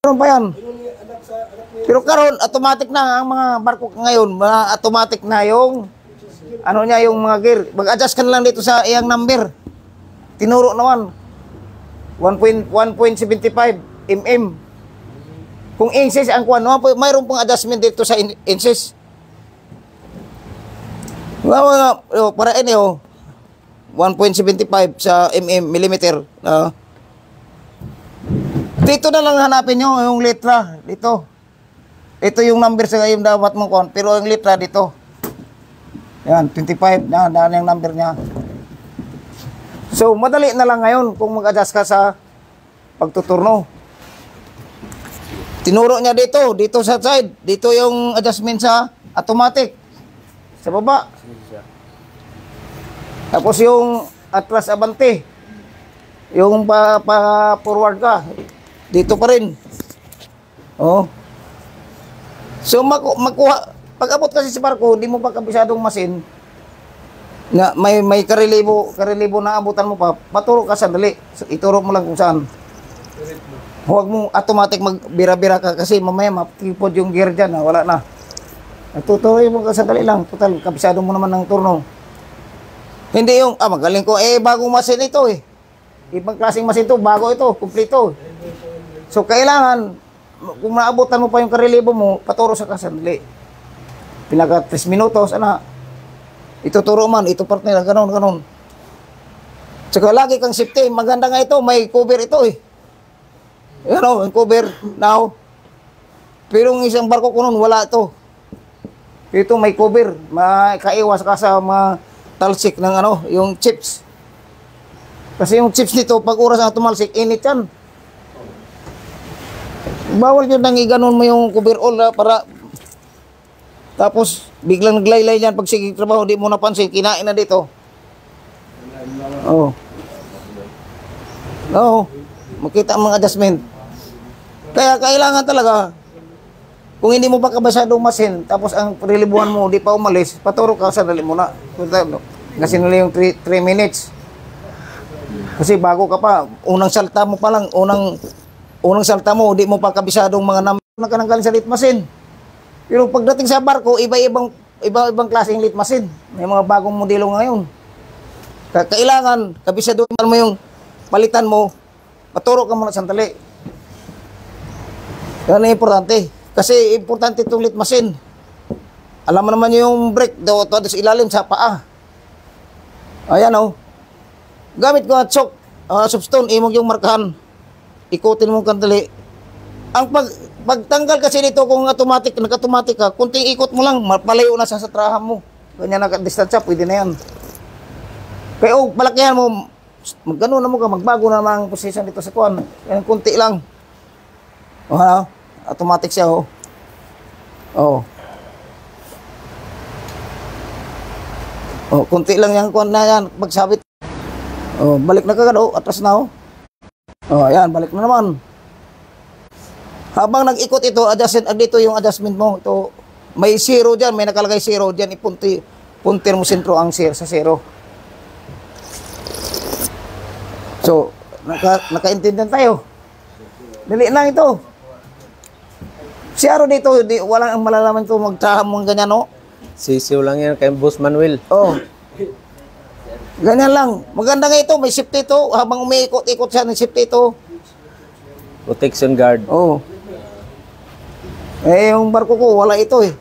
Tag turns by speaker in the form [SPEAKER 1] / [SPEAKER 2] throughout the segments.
[SPEAKER 1] Meron pa yan. Pero karon automatic na ang mga barko ngayon, automatic na yung ano niya, yung mga gear. Mag-adjust ka na lang dito sa iyang number. Tinuro naman 1.75 mm. Kung inches ang kuan, mayroon pong adjustment dito sa inches. Para ini 1.75 sa millimeter. Dito na lang hanapin nyo yung letra dito. Ito yung number sa ngayon dapat mong kuan, pero yung letra dito. Yan, 25 na daan yung number niya. So, madali na lang ngayon kung mag-adjust ka sa pagtuturno. Tinuro niya dito sa side. Dito yung adjustment sa automatic. Sa baba. Tapos yung atras abante. Yung pa-forward ka. Dito pa rin. Oh. So, makuha. Pag abot kasi sa barko, hindi mo pa kabisadong masin na may karelibo na abutan mo pa, paturo ka sandali. Ituro mo lang kung saan. Huwag mo automatic magbira-bira ka kasi mamaya mapipod yung gear dyan. Wala na. Tuturo mo ka sandali lang. Total, kabisado mo naman ng turno. Hindi yung, magaling ko, bagong masin ito eh. Ibang klaseng masin ito, bago ito, kumplito. So, kailangan, kung naabutan mo pa yung karelibo mo, paturo sa ka sandali. Pinaka 3 minutos, ituturo man, ito partner, ganon. Tsaka lagi kang safety, maganda nga ito, may cover ito eh. Ang cover, now. Pero yung isang barko ko nun, wala ito. Ito may cover, makaiwas ka sa mga talsik ng yung chips. Kasi yung chips nito, pag oras na tumalsik, init yan. Bawal yun nang iganon mo yung cover all para tapos biglang naglaylay dyan pag sige trabaho, di mo napansin, kinain na dito. Makita ang mga adjustment. Kaya kailangan talaga, kung hindi mo pa kabasadong masin, tapos ang relibuhan mo, di pa umalis, paturo ka, sandali muna. Kasi nila yung 3 minutes. Kasi bago ka pa, unang salta mo pa lang, unang salta mo, di mo pa kabisadong mga number na kananggaling sa litmasin. Pero pagdating sa barko, iba-ibang klaseng litmasin. May mga bagong modelo ngayon. Kailangan, kabisado mo yung palitan mo, paturo ka muna sandali. Yan ang importante. Kasi importante itong litmasin. Alam mo naman yung brake, daw sa ilalim sa paa. Ayan Gamit ko at soapstone, imog yung markahan. Ikutin mo kandali. Ang pagtanggal kasi dito kung nag-automatic ka, kunting ikot mo lang, palayo na sa satrahan mo. Ganyan naka-distansya, pwede na yan. Kaya palakihan mo, magano na mo ka, magbago na ang position dito sa kuwan. Yan, kunti lang. Automatic siya, kunti lang yung kuwan na yan, magsabit. Balik na kagad, atras na, ayan, balik na naman. Habang nag-ikot ito, dito yung adjustment mo. Ito, may zero dyan, may nakalagay zero dyan. Puntir mo sentro ang sa zero. So, nakaintindihan tayo. Dali lang ito. Zero dito, walang ang malalaman ito magtraham mong ganyan,
[SPEAKER 2] Sisiw lang yan kay Boss Manuel.
[SPEAKER 1] Ganyan lang. Maganda nga ito, may safety ito. Habang umiikot-ikot siya, may safety ito.
[SPEAKER 2] Protection guard.
[SPEAKER 1] Yung barko ko, wala ito eh.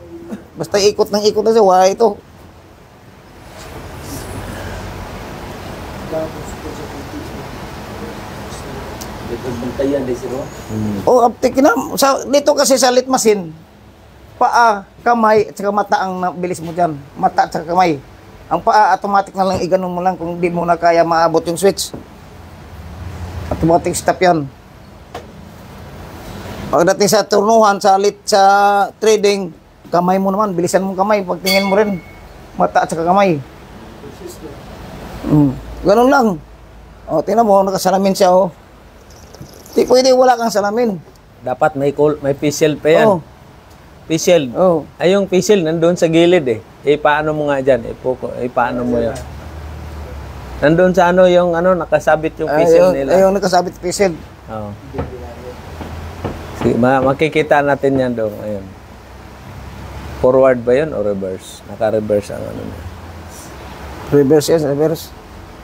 [SPEAKER 1] Basta ikot na siya, wala ito. Aptik na. Dito kasi sa litmasin, paa, kamay, at saka mata ang bilis mo dyan. Mata at saka kamay. Ang paa, automatic na lang, iganon mo lang kung di mo na kaya maabot yung switch. Automatic stop yan. Pagdating sa turnuhan, sa trading, kamay mo naman, bilisan mong kamay. Pagtingin mo rin, mata at saka kamay. Ganun lang. Tingnan mo, nakasalamin siya, Di pwede wala kang salamin.
[SPEAKER 2] Dapat may pistol pa yan. Pistol. Ay, yung pistol nandun sa gilid paano mo nga dyan? Paano mo yan? Nandun sa yung nakasabit yung pistol nila.
[SPEAKER 1] Yung nakasabit pistol.
[SPEAKER 2] Sige, makikita natin yan doon. Ayun. Forward ba yun o reverse? Naka-reverse ang ano niya.
[SPEAKER 1] Reverse yan, reverse.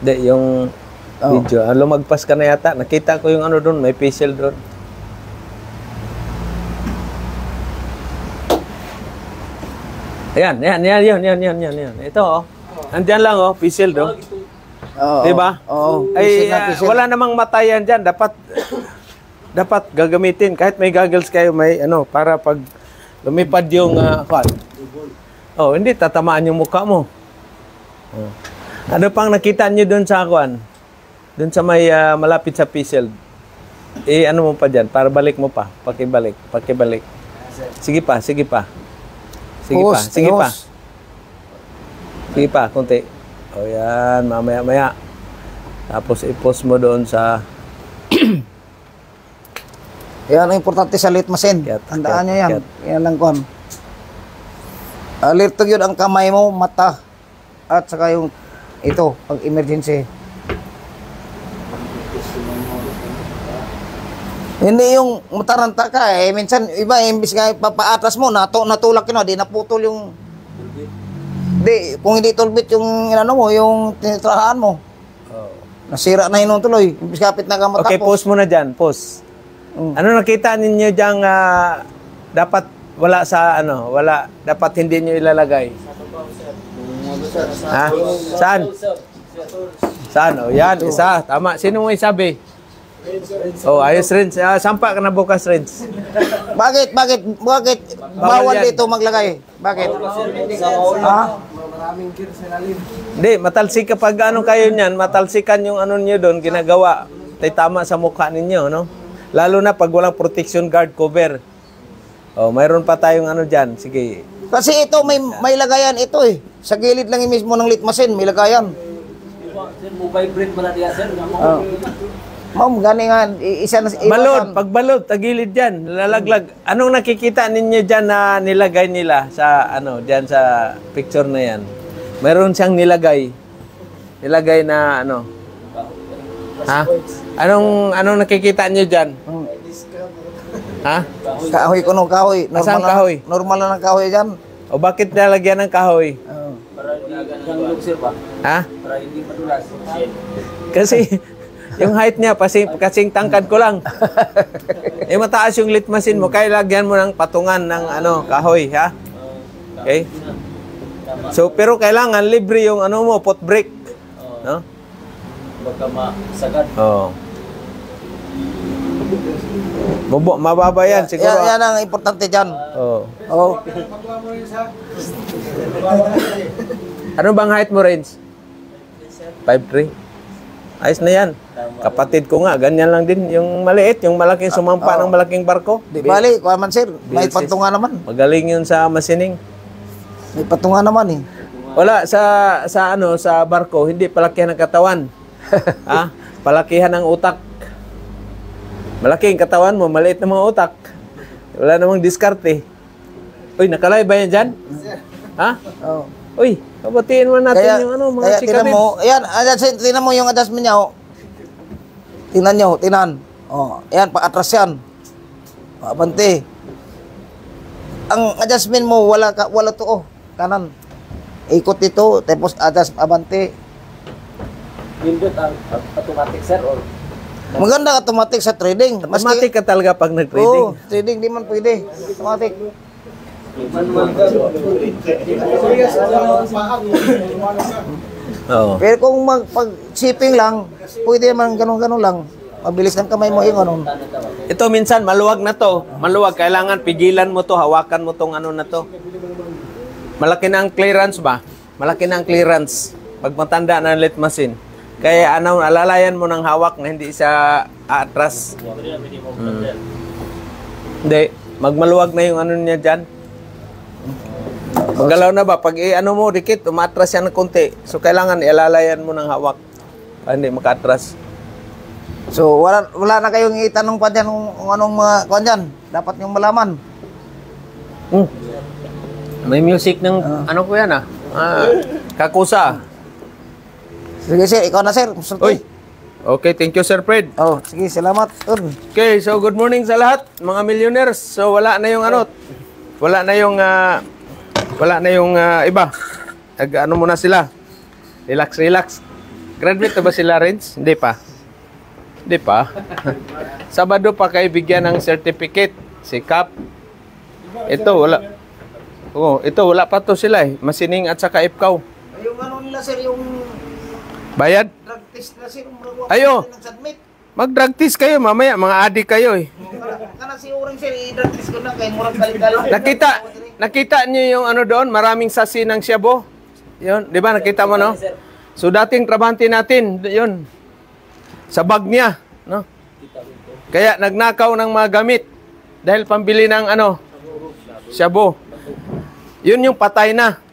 [SPEAKER 2] Hindi, yung video. Lumagpas ka na yata. Nakita ko yung ano doon. May pixel doon. Ayan, yan. Ito, oh. Andiyan lang, oh. Pixel doon. Diba?
[SPEAKER 1] Oo.
[SPEAKER 2] Ay, wala namang matayan dyan. Dapat gagamitin. Kahit may goggles kayo, may ano, para pag lumipad yung hindi, tatamaan yung mukha mo. Ano pang nakita nyo doon sa akuan? Doon sa may malapit sa pixel. Ano mo pa dyan? Para balik mo pa. Pakibalik. Sige pa. Sige pa, konti. O yan, mamaya. Tapos i-post mo doon sa...
[SPEAKER 1] Yan ang importante sa litmasin. Tandaan nyo yan. Yan lang kon. Alerto yun ang kamay mo, mata, at saka yung ito, pag emergency. Hindi yung mataranta ka eh. Minsan, iba, imbis nga papaatas mo, natulak yun, di naputol yung... Di, kung hindi tulbit yung, mo, yung tinitrahaan mo. Nasira na yun tuloy. Imbis kapit na ka matapos.
[SPEAKER 2] Okay, post mo na dyan, post. Ano nakita ninyo dyan dapat wala sa dapat hindi nyo ilalagay? Ha? Saan? O yan, isa. Tama. Sino mo isabi? Ayos rin. Sampa ka na bukas rin.
[SPEAKER 1] Bakit? Bawal dito maglagay. Bakit? Ha?
[SPEAKER 2] Hindi, matalsik kapag kayo niyan, matalsikan yung nyo doon, ginagawa. Tama sa mukha ninyo, no? Lalo na pag walang protection guard cover. Mayroon pa tayong dyan. Sige.
[SPEAKER 1] Kasi ito, may lagayan ito eh. Sa gilid lang mismo ng litmasin, may lagayan.
[SPEAKER 3] Mobile break mo na diya, sir.
[SPEAKER 1] Ma'am, gani nga,
[SPEAKER 2] pag balot, tagilid dyan, lalaglag. Anong nakikita ninyo dyan na nilagay nila sa, dyan sa picture na yan? Mayroon siyang nilagay. Nilagay na, ha? Anong nakikita niyo diyan? Ha?
[SPEAKER 1] Kahoy kuno, kahoy.
[SPEAKER 2] Asang kahoy?
[SPEAKER 1] Normal na ng kahoy diyan.
[SPEAKER 2] O bakit nalagyan ng kahoy?
[SPEAKER 3] Para hindi sir ba?
[SPEAKER 2] Ha?
[SPEAKER 3] Para hindi madulas.
[SPEAKER 2] Kasi yung height niya kasing tangkad ko lang. Mataas yung litmasin mo, kaya lagyan mo ng patungan ng kahoy, ha? Okay? So pero kailangan libre yung mo, pot brake. No?
[SPEAKER 3] Baka masagad.
[SPEAKER 2] Mababa yan siguro.
[SPEAKER 1] Yan ang importante diyan.
[SPEAKER 2] Ano bang height mo, Renz? 5'3". Ayos na yan. Kapatid ko nga, ganyan lang din. Yung maliit, yung malaking sumampa ng malaking barko.
[SPEAKER 1] Di bali, kuha man sir. May patunga naman.
[SPEAKER 2] Magaling yun sa masining.
[SPEAKER 1] May patunga naman eh.
[SPEAKER 2] Wala sa barko, hindi palakihan ng katawan. Ha? Palakihan ng utak. Malaki ang katawan mo, maliit na mga utak. Wala namang diskarte. Uy, nakalay ba yan dyan? Ha? Uy, kabatiin mo natin yung mga chikabib.
[SPEAKER 1] Tingnan mo yung adjustment niya. Tingnan nyo, tingnan. Ayan, pa-atras yan. Abante. Ang adjustment mo, wala to. Kanan. Ikot dito, tapos adjust, abante.
[SPEAKER 3] Pindot ang automatic, sir, or?
[SPEAKER 1] Maganda automatic sa trading.
[SPEAKER 2] Automatic ka talaga pag nag-trading.
[SPEAKER 1] Trading di man pwede. Automatic. Pero kung pag shipping lang, pwede man ganun-ganun lang. Mabilis ng kamay mo yung
[SPEAKER 2] Ito minsan maluwag na to. Maluwag, kailangan pigilan mo to, hawakan mo tong na to. Malaki na ang clearance ba? Malaki na ang clearance. Pag matanda na litmasin. Kaya alalayan mo ng hawak na hindi siya atras. Hindi. Magmaluwag na yung niya dyan. Magalaw na ba? Pag mo, dikit, umatras yan ng konti. So, kailangan alalayan mo ng hawak. Para hindi makatras.
[SPEAKER 1] So, wala na kayong itanong pa dyan kung anong mga kuwan dyan. Dapat yung malaman.
[SPEAKER 2] May music ng ko yan Kakusa.
[SPEAKER 1] Sige sir, ikaw na sir.
[SPEAKER 2] Uy! Okay, thank you, Sir Fred.
[SPEAKER 1] Oh, sige, salamat.
[SPEAKER 2] Okay, so good morning sa lahat, mga millionaires. So wala na yung ano, wala na yung iba. Ano muna sila. Relax, relax. Graduate na ba sila, Renz? Hindi pa. Hindi pa. Sabado pa kayo bigyan ng certificate. Si Cap. Ito, wala. Oh, ito, wala pa to sila eh. Masining at saka ipkaw.
[SPEAKER 1] Yung ano nila, sir, yung
[SPEAKER 2] Bayad?
[SPEAKER 1] drug test na, sir.
[SPEAKER 2] Ayo.
[SPEAKER 1] Nag-submit.
[SPEAKER 2] Mag-drug test kayo mamaya. Mga adik kayo eh.
[SPEAKER 1] Kana si Oren, sir, i-drug test ko na kay murag galing-galing.
[SPEAKER 2] Nakita niyo yung ano doon? Maraming sasi ng Shabu. Yun, di ba? Nakita mo, no? So, dating trabante natin, yun. Sa bag niya, no? Kaya, nagnakaw ng mga gamit. Dahil pambili ng ano? Shabu. Yun yung patay na.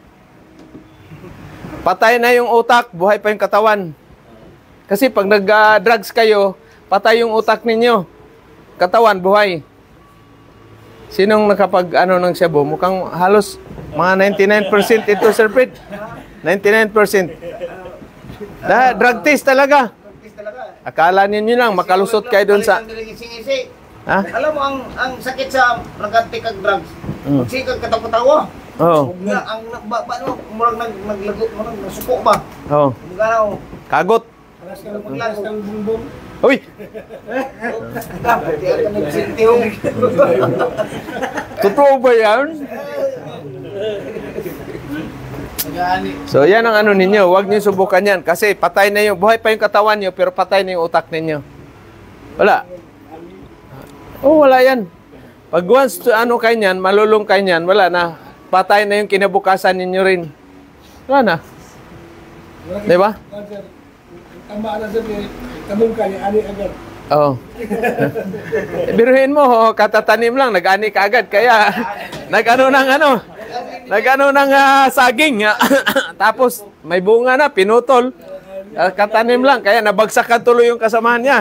[SPEAKER 2] Patay na yung utak, buhay pa yung katawan. Kasi pag nag-drugs kayo, patay yung utak ninyo. Katawan, buhay. Sinong nakapag ano ng Shabu? Mukhang halos mga 99% ito, Sir Fred. 99%. Drug test talaga. Akala ninyo lang, makalusot kayo doon sa... Ha?
[SPEAKER 1] Alam mo, ang sakit sa nagkanti kag drugs. Magsikag katawa-tawa.
[SPEAKER 2] Oo.
[SPEAKER 1] Ang murag naglago, murag nasuko ba?
[SPEAKER 2] Oo.
[SPEAKER 1] Ganaw.
[SPEAKER 2] Kagot.
[SPEAKER 1] Maglago ng bumbong.
[SPEAKER 2] Uy! Totoo ba yan? So yan ang ano ninyo, huwag niyo subukan yan kasi patay na yung, buhay pa yung katawan niyo pero patay na yung utak ninyo. Wala. Oh, wala yan. Pag once ano kayo niyan, malulong kayo niyan, wala na. Patay na yung kinabukasan ninyo rin. Wala na. Diba?
[SPEAKER 4] Tama na sabi, kamong ka ni ani agad.
[SPEAKER 2] Oo. Biruhin mo, katatanim lang, nag-ani ka agad. Kaya, nag-ano ng saging. Tapos, may bunga na, pinutol. Katanim lang, kaya nabagsakan tuloy yung kasamahan niya.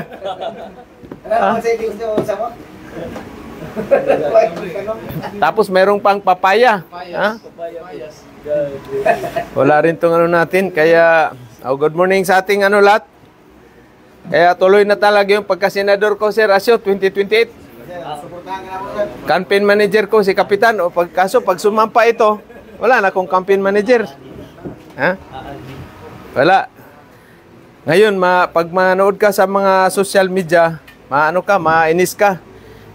[SPEAKER 2] Tapos, merong pang papaya. Ha? Wala rin tong ano natin, kaya... good morning sa ating ano lahat. Kaya tuloy na talaga yung pagkasenador ko, Sir Asyo, 2028. Campaign manager ko, si Kapitan. Kaso pag sumampa ito, wala na akong campaign manager. Ha? Wala. Ngayon, pag manood ka sa mga social media, mainis ka.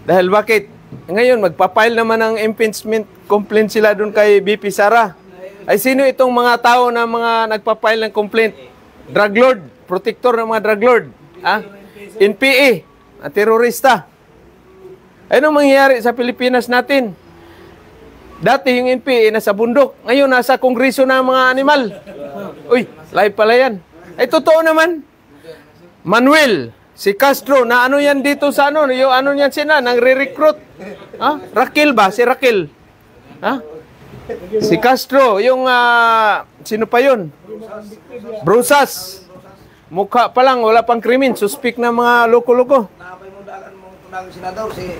[SPEAKER 2] Dahil bakit? Ngayon, magpapile naman ng impeachment complaint sila dun kay BP Sara. Ay sino itong mga tao na mga nagpapile ng complaint? Drug lord, protector ng mga drug lord. Ha? NPA, terorista. Anong mangyayari sa Pilipinas natin? Dati yung NPA nasa bundok, ngayon nasa kongreso ng mga animal. Uy, live pala yan. Ay totoo naman. Manuel, si Castro, na ano yan dito sa ano, yung ano yan sila, nang re-recruit. Ha? Raquel ba? Si Raquel. Ha? Si Castro, yung sino pa yun? Brusas. Mukha pa lang, wala pang krimen. Suspect na mga loko-loko.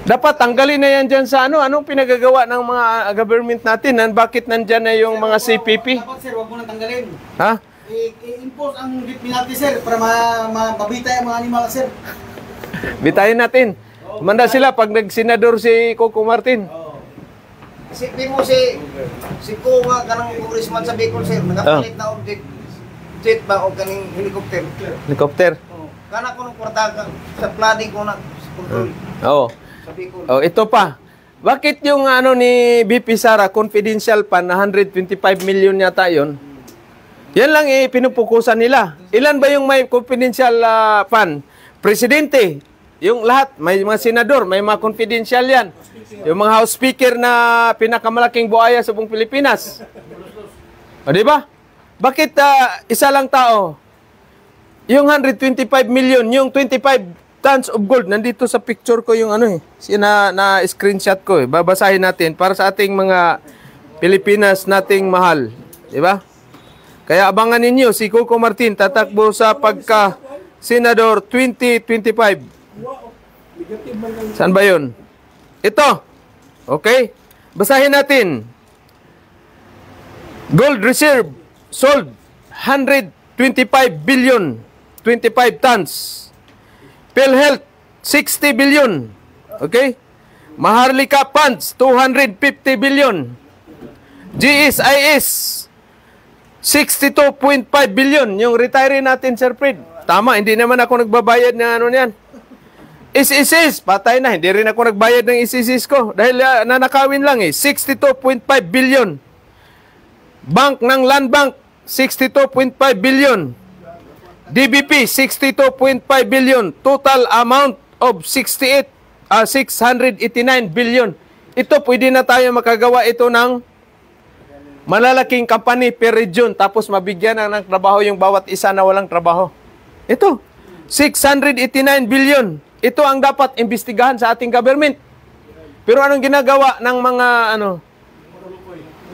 [SPEAKER 2] Dapat tanggalin na yan dyan sa ano. Anong pinagagawa ng mga government natin? Bakit nandyan na yung mga CPP?
[SPEAKER 4] Dapat sir, wag mo nang tanggalin.
[SPEAKER 2] Ha?
[SPEAKER 4] I-impose ang penalty sir para mababita yung mga animal sir.
[SPEAKER 2] Bitayin natin. Manda sila pag nagsenador si Coco Martin.
[SPEAKER 1] Isipin mo si Kuha kanang congressman sa Bicol, sir. Nakapalit na og jet ba o kaning helicopter.
[SPEAKER 2] Helicopter.
[SPEAKER 1] Kana ko nung kwarta sa flooding ko na control.
[SPEAKER 2] Oo.
[SPEAKER 1] Sa Bicol.
[SPEAKER 2] Oh, ito pa. Bakit yung ano ni BP Sara, confidential pa na 125 million yata yun? Yan lang pinupukusan nila. Ilan ba yung may confidential fund? Presidente. Yung lahat, may mga senador, may mga confidential yan. Yung mga house speaker na pinakamalaking buhaya sa buong Pilipinas. O, di ba? Bakit isa lang tao? Yung 125 million, yung 25 tons of gold, nandito sa picture ko yung ano na screenshot ko Babasahin natin para sa ating mga Pilipinas nating mahal. Di ba? Kaya abangan ninyo, si Coco Martin tatakbo sa pagka-senador 2025. Saan ba yun? Ito. Okay? Basahin natin. Gold reserve sold 125 billion 25 tons PhilHealth, 60 billion. Okay? Maharlika Funds, 250 billion. GSIS, 62.5 billion. Yung retiree natin, Sir Fred. Tama, hindi naman ako nagbabayad ng ano niyan. SSS, patay na. Hindi rin ako nagbayad ng SSS ko. Dahil nanakawin lang eh. 62.5 billion. Bank ng Land Bank, 62.5 billion. DBP, 62.5 billion. Total amount of 689 billion. Ito, pwede na tayo makagawa ito ng malalaking company per region. Tapos mabigyan ng trabaho yung bawat isa na walang trabaho. Ito, 689 billion. Ito ang dapat imbestigahan sa ating government. Pero anong ginagawa ng mga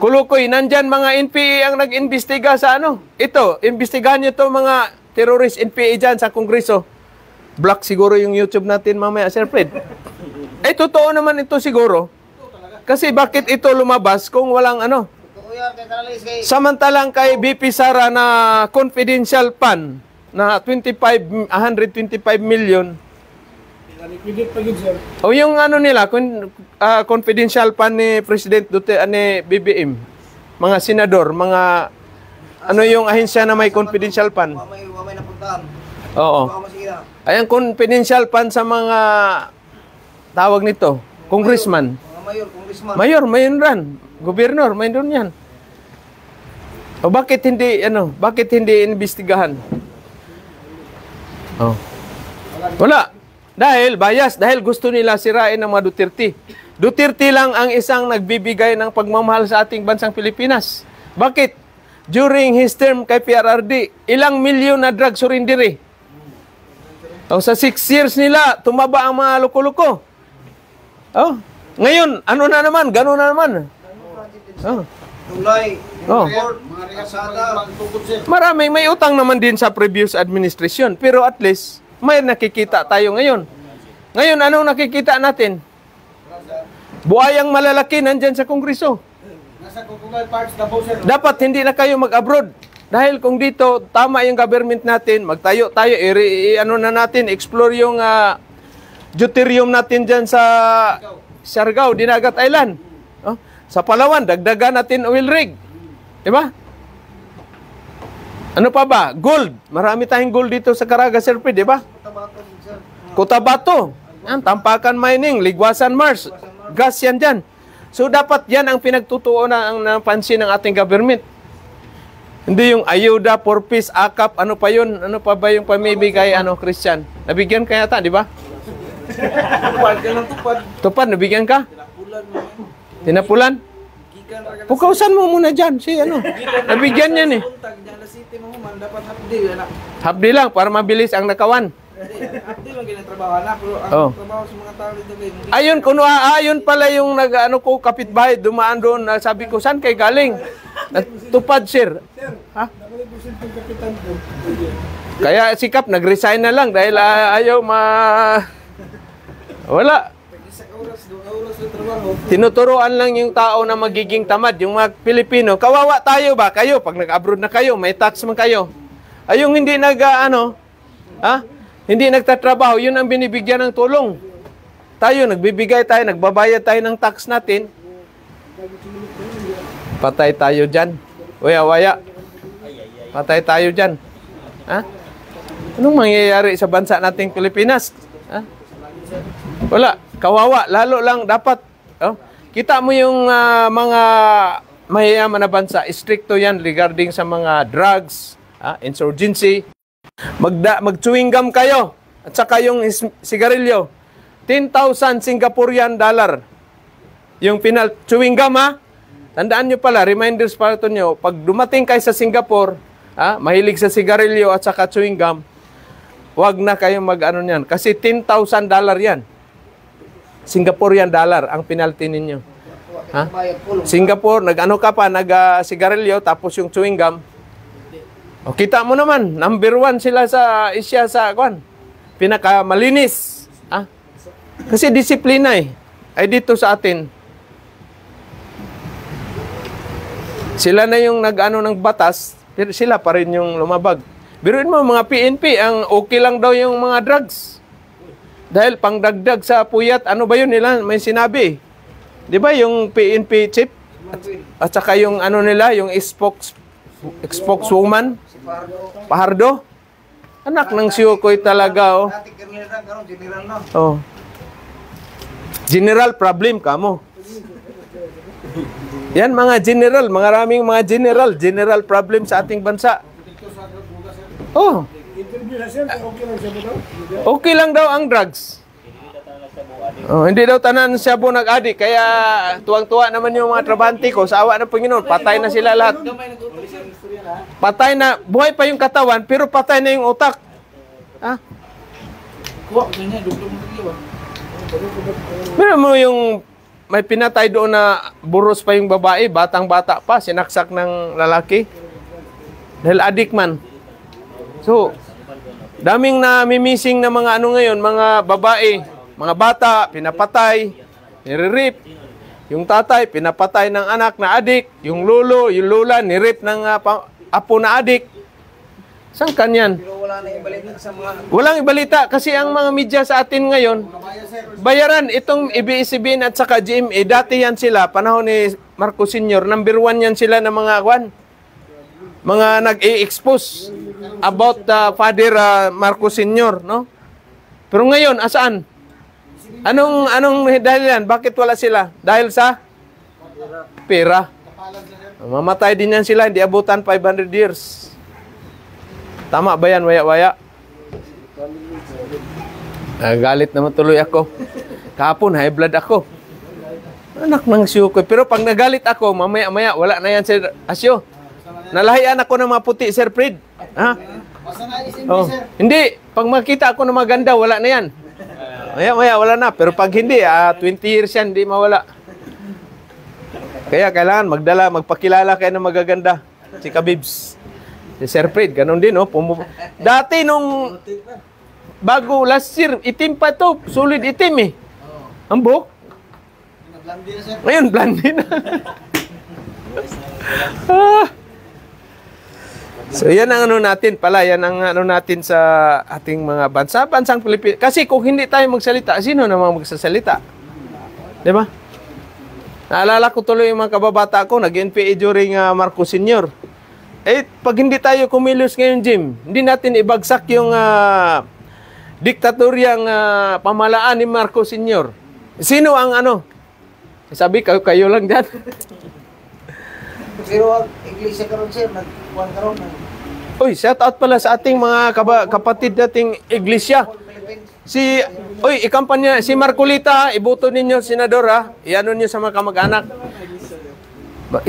[SPEAKER 2] kulukoy? Nandyan mga NPA ang nag-imbestiga sa Ito, imbestigahan nyo ito mga terrorist NPA dyan sa Kongreso. Black siguro yung YouTube natin mamaya, Sir Fred. Totoo naman ito siguro. Kasi bakit ito lumabas kung walang Samantalang kay BP Sara na confidential fund na 125 million. O yung nila, confidential fund ni President Duterte, ni BBM, mga senador, mga yung ahensya na may confidential fund.
[SPEAKER 1] May napuntahan.
[SPEAKER 2] Oo. Ayan, confidential fund sa mga tawag nito, congressman.
[SPEAKER 1] Mga mayor, congressman.
[SPEAKER 2] Mayor, mayroon ran. Gobernador, mayroon yan. O bakit hindi imbestigahan? Oh. Wala. Dahil bias, dahil gusto nila sirain ng mga Duterte. Duterte lang ang isang nagbibigay ng pagmamahal sa ating bansang Pilipinas. Bakit? During his term kay PRRD, ilang milyon na drug surrender. O sa 6 years nila, tumaba ang mga loko-loko. Oh. Ngayon, gano'n na naman. Oh.
[SPEAKER 1] Tulay,
[SPEAKER 2] Oh.
[SPEAKER 1] mga rekasada.
[SPEAKER 2] Maraming may utang naman din sa previous administration. Pero at least, may nakikita tayo ngayon. Ngayon, anong nakikita natin? Buhayang malalaki nandyan sa Kongreso.
[SPEAKER 4] Nasa Google Parks, Davao, sir.
[SPEAKER 2] Dapat hindi na kayo mag-abroad. Dahil kung dito, tama yung government natin, magtayo tayo, explore yung deuterium natin dyan sa Siargao, Dinagat Island. Oh, sa Palawan, dagdagan natin oil rig. Diba? Ano pa ba? Gold. Marami tayong gold dito sa Caraga, Sir Fred, diba? Cotabato. Yan, Tampakan Mining, Ligwasan Mars. Gas yan dyan. So, dapat yan ang pinagtutuunan ang napansin ng ating government. Hindi yung ayuda, for peace, akap, ano pa yun? Ano pa ba yung pamibigay, Christian? Nabigyan ka yata, di ba? Tupad, nabigyan ka? Tinapulan? Pukausan mo muna dyan, nabigyan yan eh. Hapdi lang, para mabilis ang nakawan.
[SPEAKER 3] Hapdi lang ginatrabaho na, pero ang trabaho sa mga tao dito
[SPEAKER 2] Ayun pala yung kapitbahay, dumaan doon, sabi ko, saan kay galing? Tupad, sir. Ha? Kaya sikap, nag-resign na lang dahil ayaw wala. Tinuturuan lang yung tao na magiging tamad, yung mga Pilipino. Kawawa tayo ba? Kayo, pag nag-abroad na kayo, may tax man kayo. Yung hindi hindi nagtatrabaho, yun ang binibigyan ng tulong. Tayo, nagbabayad tayo ng tax natin. Patay tayo dyan. Waya. Patay tayo dyan. Ha? Anong mangyayari sa bansa nating Pilipinas? Ha? Wala. Kawawa. Lalo lang dapat. Kita mo yung mga mayayaman na bansa. Stricto yan regarding sa mga drugs, insurgency. Mag-chewing gum kayo. At saka yung sigarilyo. 10,000 Singaporean dollar. Yung chewing gum, Tandaan nyo pala, reminders para ito nyo, pag dumating kayo sa Singapore, mahilig sa sigarilyo at saka chewing gum, huwag na kayo niyan. Kasi 10,000 dollar yan. Singaporean dollar ang penalty ninyo. Singapore, nag-sigarilyo, tapos yung chewing gum. O, kita mo naman, number 1 sila sa Asia sa pinakamalinis. Kasi disiplina ay dito sa atin. Sila na yung ng batas, pero sila pa rin yung lumabag. Biruin mo, mga PNP, ang okay lang daw yung mga drugs. Dahil pangdagdag sa puyat, ano ba yun nila? May sinabi. Di ba yung PNP chief? At saka yung ano nila, yung spokeswoman, Pahardo. Anak ng Siukoy talaga, oh. Oh. General problem kamo. Yan mga general, maraming mga general problem sa ating bansa. Oh. Okay lang daw ang drugs. Oh, hindi daw tanan siya po nag-adik. Kaya tuwang-tuwa naman yung mga trabante ko. Sa awa ng Panginoon, patay na sila lahat. Patay na, buhay pa yung katawan, pero patay na yung utak. Ah? Meron mo yung may pinatay doon na buros pa yung babae, batang-bata pa, sinaksak ng lalaki. Dahil adik man. So, daming namimissing na mga ano ngayon, mga babae, mga bata, pinapatay, nire-rape. Yung tatay, pinapatay ng anak na adik. Yung lolo, yung lola, nire-rape ng apo na adik. Saan kanyan? Walang ibalita kasi ang mga media sa atin ngayon, bayaran itong ABS-CBN at saka GMA, dati yan sila, panahon ni Marcos Sr., number 1 yan sila ng mga nag-i-expose about Father Marcos Sr., no? Pero ngayon, asaan? Anong dahilan? Bakit wala sila? Dahil sa pera. Mamatay din yan sila, hindi abutan 500 years. Tama ba yan, waya-waya? Galit naman tuloy ako. Kahapon, high blood ako. Anak ng Siukoy. Pero pag nagalit ako, mamaya-maya, wala na yan, Sir Asyo. Nalahian ako ng mga puti, Sir Fred. Ha? Oh. Hindi. Pag makita ako ng maganda, wala na yan. Maya-maya, wala na. Pero pag hindi, 20 years yan, hindi mawala. Kaya kailangan magpakilala kayo ng magaganda. Si Kabibs. Si Sir Fred, ganun din, oh. Dati nung bago last year, itim pa to. Solid itim, eh. Ang buhok. Ngayon, blondie na. So, yan ang ano natin pala. Yan ang ano natin sa ating mga bansang Pilipinas. Kasi kung hindi tayo magsalita, sino namang magsasalita? Diba? Naalala ko tuloy yung mga kababata ko, nag-NPA during Marcos Sr. Pag hindi tayo kumilos ngayon, Jim, hindi natin ibagsak yung diktatoryang pamalaan ni Marcos Sr. Sino ang ano? Sabi, kayo lang dyan.
[SPEAKER 1] Pero ang iglesia karon sir, nagkuhan karon.
[SPEAKER 2] Uy, shout out pala sa ating mga kapatid nating iglesia. Ikampanya, si Marcolita, iboto ninyo, senador, ha? Iano nyo sa mga kamag-anak.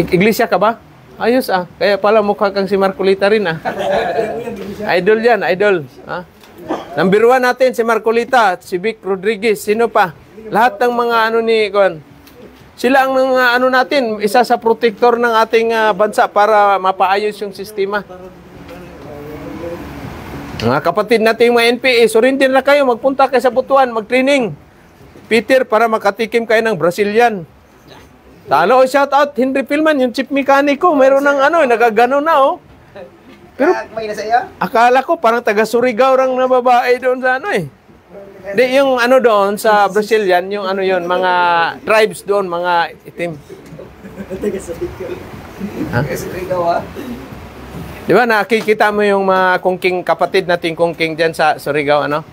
[SPEAKER 2] Iglesia ka ba? Ayos, Kaya pala mukha kang si Marcolita rin, Idol yan, idol. Number 1 natin, si Marcolita, si Vic Rodriguez. Sino pa? Lahat ng mga ano ni Kuan. Sila ang ano natin, isa sa protector ng ating bansa para mapaayos yung sistema. Mga kapatid natin mga NPA, surrender na kayo, magpunta kayo sa Butuan, mag-training. Peter, para makatikim kayo ng Brazilian. Talo, shout out, Henry Pilman, yung chief mekaniko, mayroon ng ano, nagagano na, oh. Pero, akala ko, parang taga-Surigao rang na babae doon sa ano, Di, yung ano doon sa Brazilian, yung ano yun, mga tribes doon, mga itim. Di ba, nakikita mo yung mga kungking, kapatid nating kungking dyan sa Surigao, ano?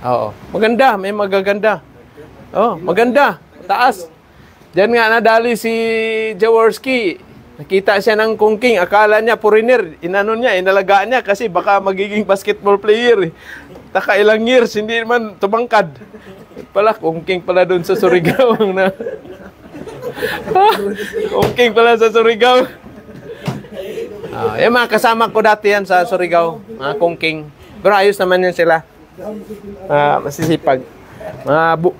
[SPEAKER 2] Oo. Maganda, may magaganda. Oh, maganda. Taas. Diyan nga nadali si Jaworski. Nakita siya ng kungking. Akala niya foreigner. Inano niya, inalagaan niya kasi baka magiging basketball player. Taka ilang years, hindi naman tumangkad. Pala, kungking pala doon sa Surigao. Kungking pala sa Surigao. Yung mga kasama ko dati yan sa Surigao. Mga kungking. Pero ayos naman yan sila. Masisipag.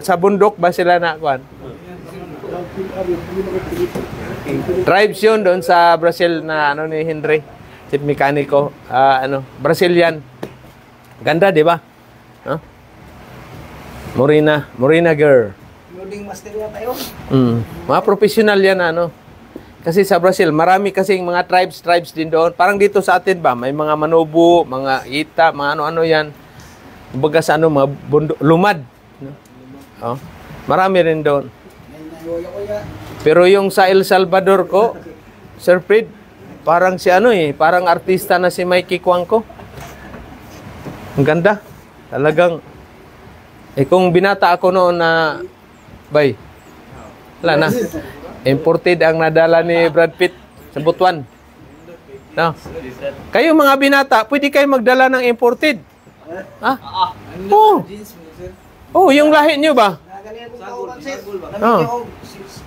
[SPEAKER 2] Sa bundok ba sila na, Kuan? Tribes yun doon sa Brazil na ano ni Henry, chief mekaniko, Brazilian. Ganda, di ba? Huh? Morena girl.
[SPEAKER 1] Loading master yan tayo.
[SPEAKER 2] Mga professional yan, ano. Kasi sa Brazil, marami kasing mga tribes din doon. Parang dito sa atin ba, may mga Manobo, mga Ita, mga ano-ano yan. Kumbaga sa ano, mga lumad. Oh. Marami rin doon. Pero yung sa El Salvador ko, Sir Fred, parang si ano parang artista na si Mikey Cuangco. Ang ganda. Talagang, kung binata ako noon na, bay, wala na. Imported ang nadala ni Brad Pitt sa Butuan. No? Kayo mga binata, pwede kayo magdala ng imported. Ha? Oo. Oh, yung lahi nyo ba?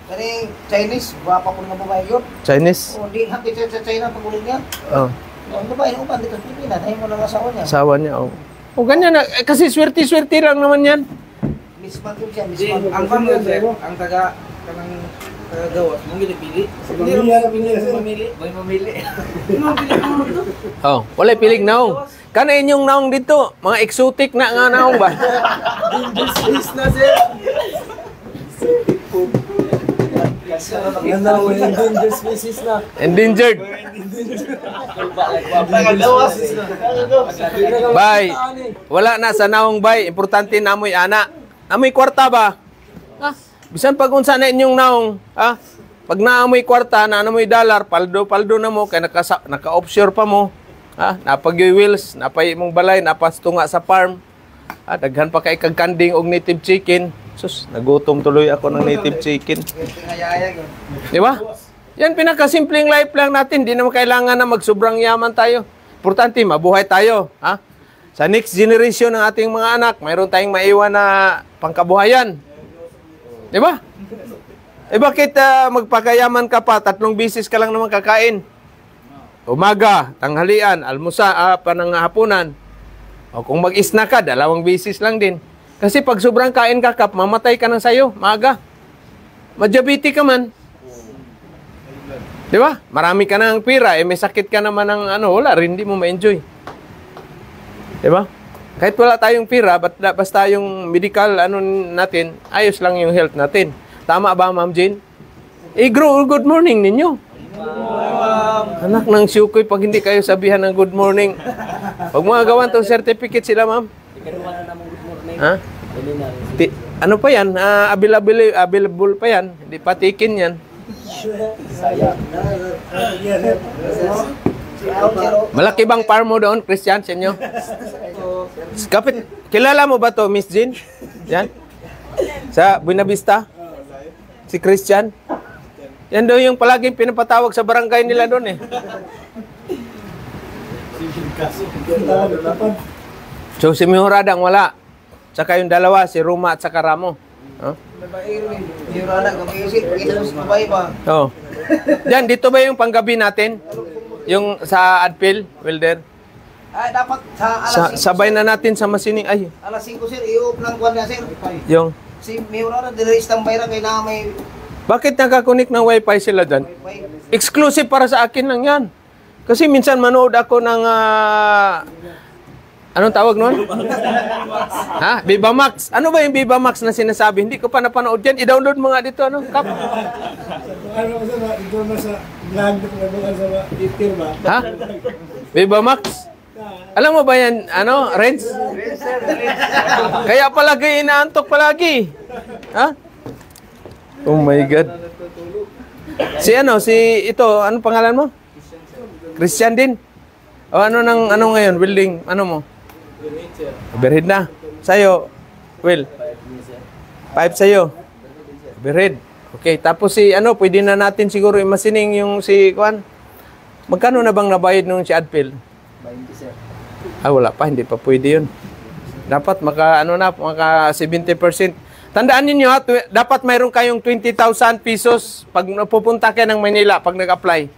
[SPEAKER 1] Kani Chinese, wapa po nga babae yun.
[SPEAKER 2] Chinese?
[SPEAKER 1] O, di hapit sa China pag-ulit niya.
[SPEAKER 2] Oh.
[SPEAKER 1] Ang babae, upan dito sa Pilipinas, ayaw mo lang asawa niya.
[SPEAKER 2] Asawa niya, oh. O, ganyan na. Kasi swerte-swerte lang naman yan.
[SPEAKER 1] Miss Man yun siya, Miss
[SPEAKER 3] Di,
[SPEAKER 1] Man.
[SPEAKER 3] ang fan sir, ang kanang tagagawas, mong pili. Hindi mamili. May mamili.
[SPEAKER 2] Oh, wala pilig naong. Kana inyong naong dito, mga exotic na nga naong ba?
[SPEAKER 3] Dangerous na sir. Endangered species na.
[SPEAKER 2] Endangered. Bay, wala na sa naong bay. Importante na amoy ana. Amoy kwarta ba? Bisan pag unsa na inyong naong, pag naamoy kwarta, na amoy dollar, paldo na mo, kay naka-offshore pa mo. Napag-wheels, napay mong balay, napastunga sa farm. Daghan pa kay kag kanding og native chicken. Sus, nagutom tuloy ako ng native chicken. Di ba? Yan pinakasimpleng life lang natin. Di naman kailangan na magsobrang yaman tayo. Importante, mabuhay tayo. Sa next generation ng ating mga anak, mayroon tayong maiwan na pangkabuhayan. Di ba? Bakit magpakayaman ka pa? 3 bisis ka lang naman kakain. Umaga, tanghalian, almusa, pananghapunan. O kung mag-isna ka, 2 bisis lang din. Kasi pag sobrang kain ka, Kap, mamatay ka ng sayo, maaga. Majabiti ka man. Di ba? Marami ka ng pira, may sakit ka naman ng wala rin, hindi mo ma-enjoy. Di ba? Kahit wala tayong pira, basta yung medical natin, ayos lang yung health natin. Tama ba, Ma'am Jane? Grow, good morning ninyo. Anak ng siyukoy, pag hindi kayo sabihan ng good morning. Pag mga gawan tong certificate sila, Ma'am. Ha? Ano pa yan? Available pa yan. Hindi pa tikin yan. Malaki bang farm mo doon, Christian, sa inyo? Kapit, kilala mo ba to, Miss Jean? Yan? Sa Buena Vista? Si Christian? Yan daw yung palaging pinapatawag sa barangay nila doon eh. So si Mihoradang wala. Tsaka yung dalawa, si Ruma at saka Ramo. Oh. Diyan, dito ba yung panggabi natin? Yung sa Adpil, Wilder?
[SPEAKER 1] Dapat sa alas 5.
[SPEAKER 2] Sabay na natin sa Masining. Ay,
[SPEAKER 1] Alas 5, sir. I-open lang kuwan niya, sir.
[SPEAKER 2] yung...
[SPEAKER 1] Si Miura na dire-standby na kaya may
[SPEAKER 2] Bakit nakakunik ng wifi sila dyan?
[SPEAKER 1] wifi.
[SPEAKER 2] Exclusive para sa akin lang yan. Kasi minsan manood ako ng... anong tawag nun? Viva Max. Ano ba yung Viva Max na sinasabi? Hindi ko pa napanood yan. I-download mo nga dito, Kap?
[SPEAKER 4] Ano ko sa ito na sa vlog na sa detail ba?
[SPEAKER 2] Viva Max? Alam mo ba yan, Renz? Kaya palagi inaantok palagi. Oh my God. Si anong pangalan mo? Christian din. O ano ngayon, building, mo? Overhead na. Sa'yo, Will? 5 sa'yo. Overhead. Okay, tapos pwede na natin siguro imasining yung si Kwan. Magkano na bang nabayad nung si Adpil?
[SPEAKER 3] 20 sir.
[SPEAKER 2] Wala pa, hindi pa pwede yun. Dapat maka 70%. Tandaan niyo dapat mayroon kayong 20,000 pesos pag pupunta kayo ng Manila pag nag-apply.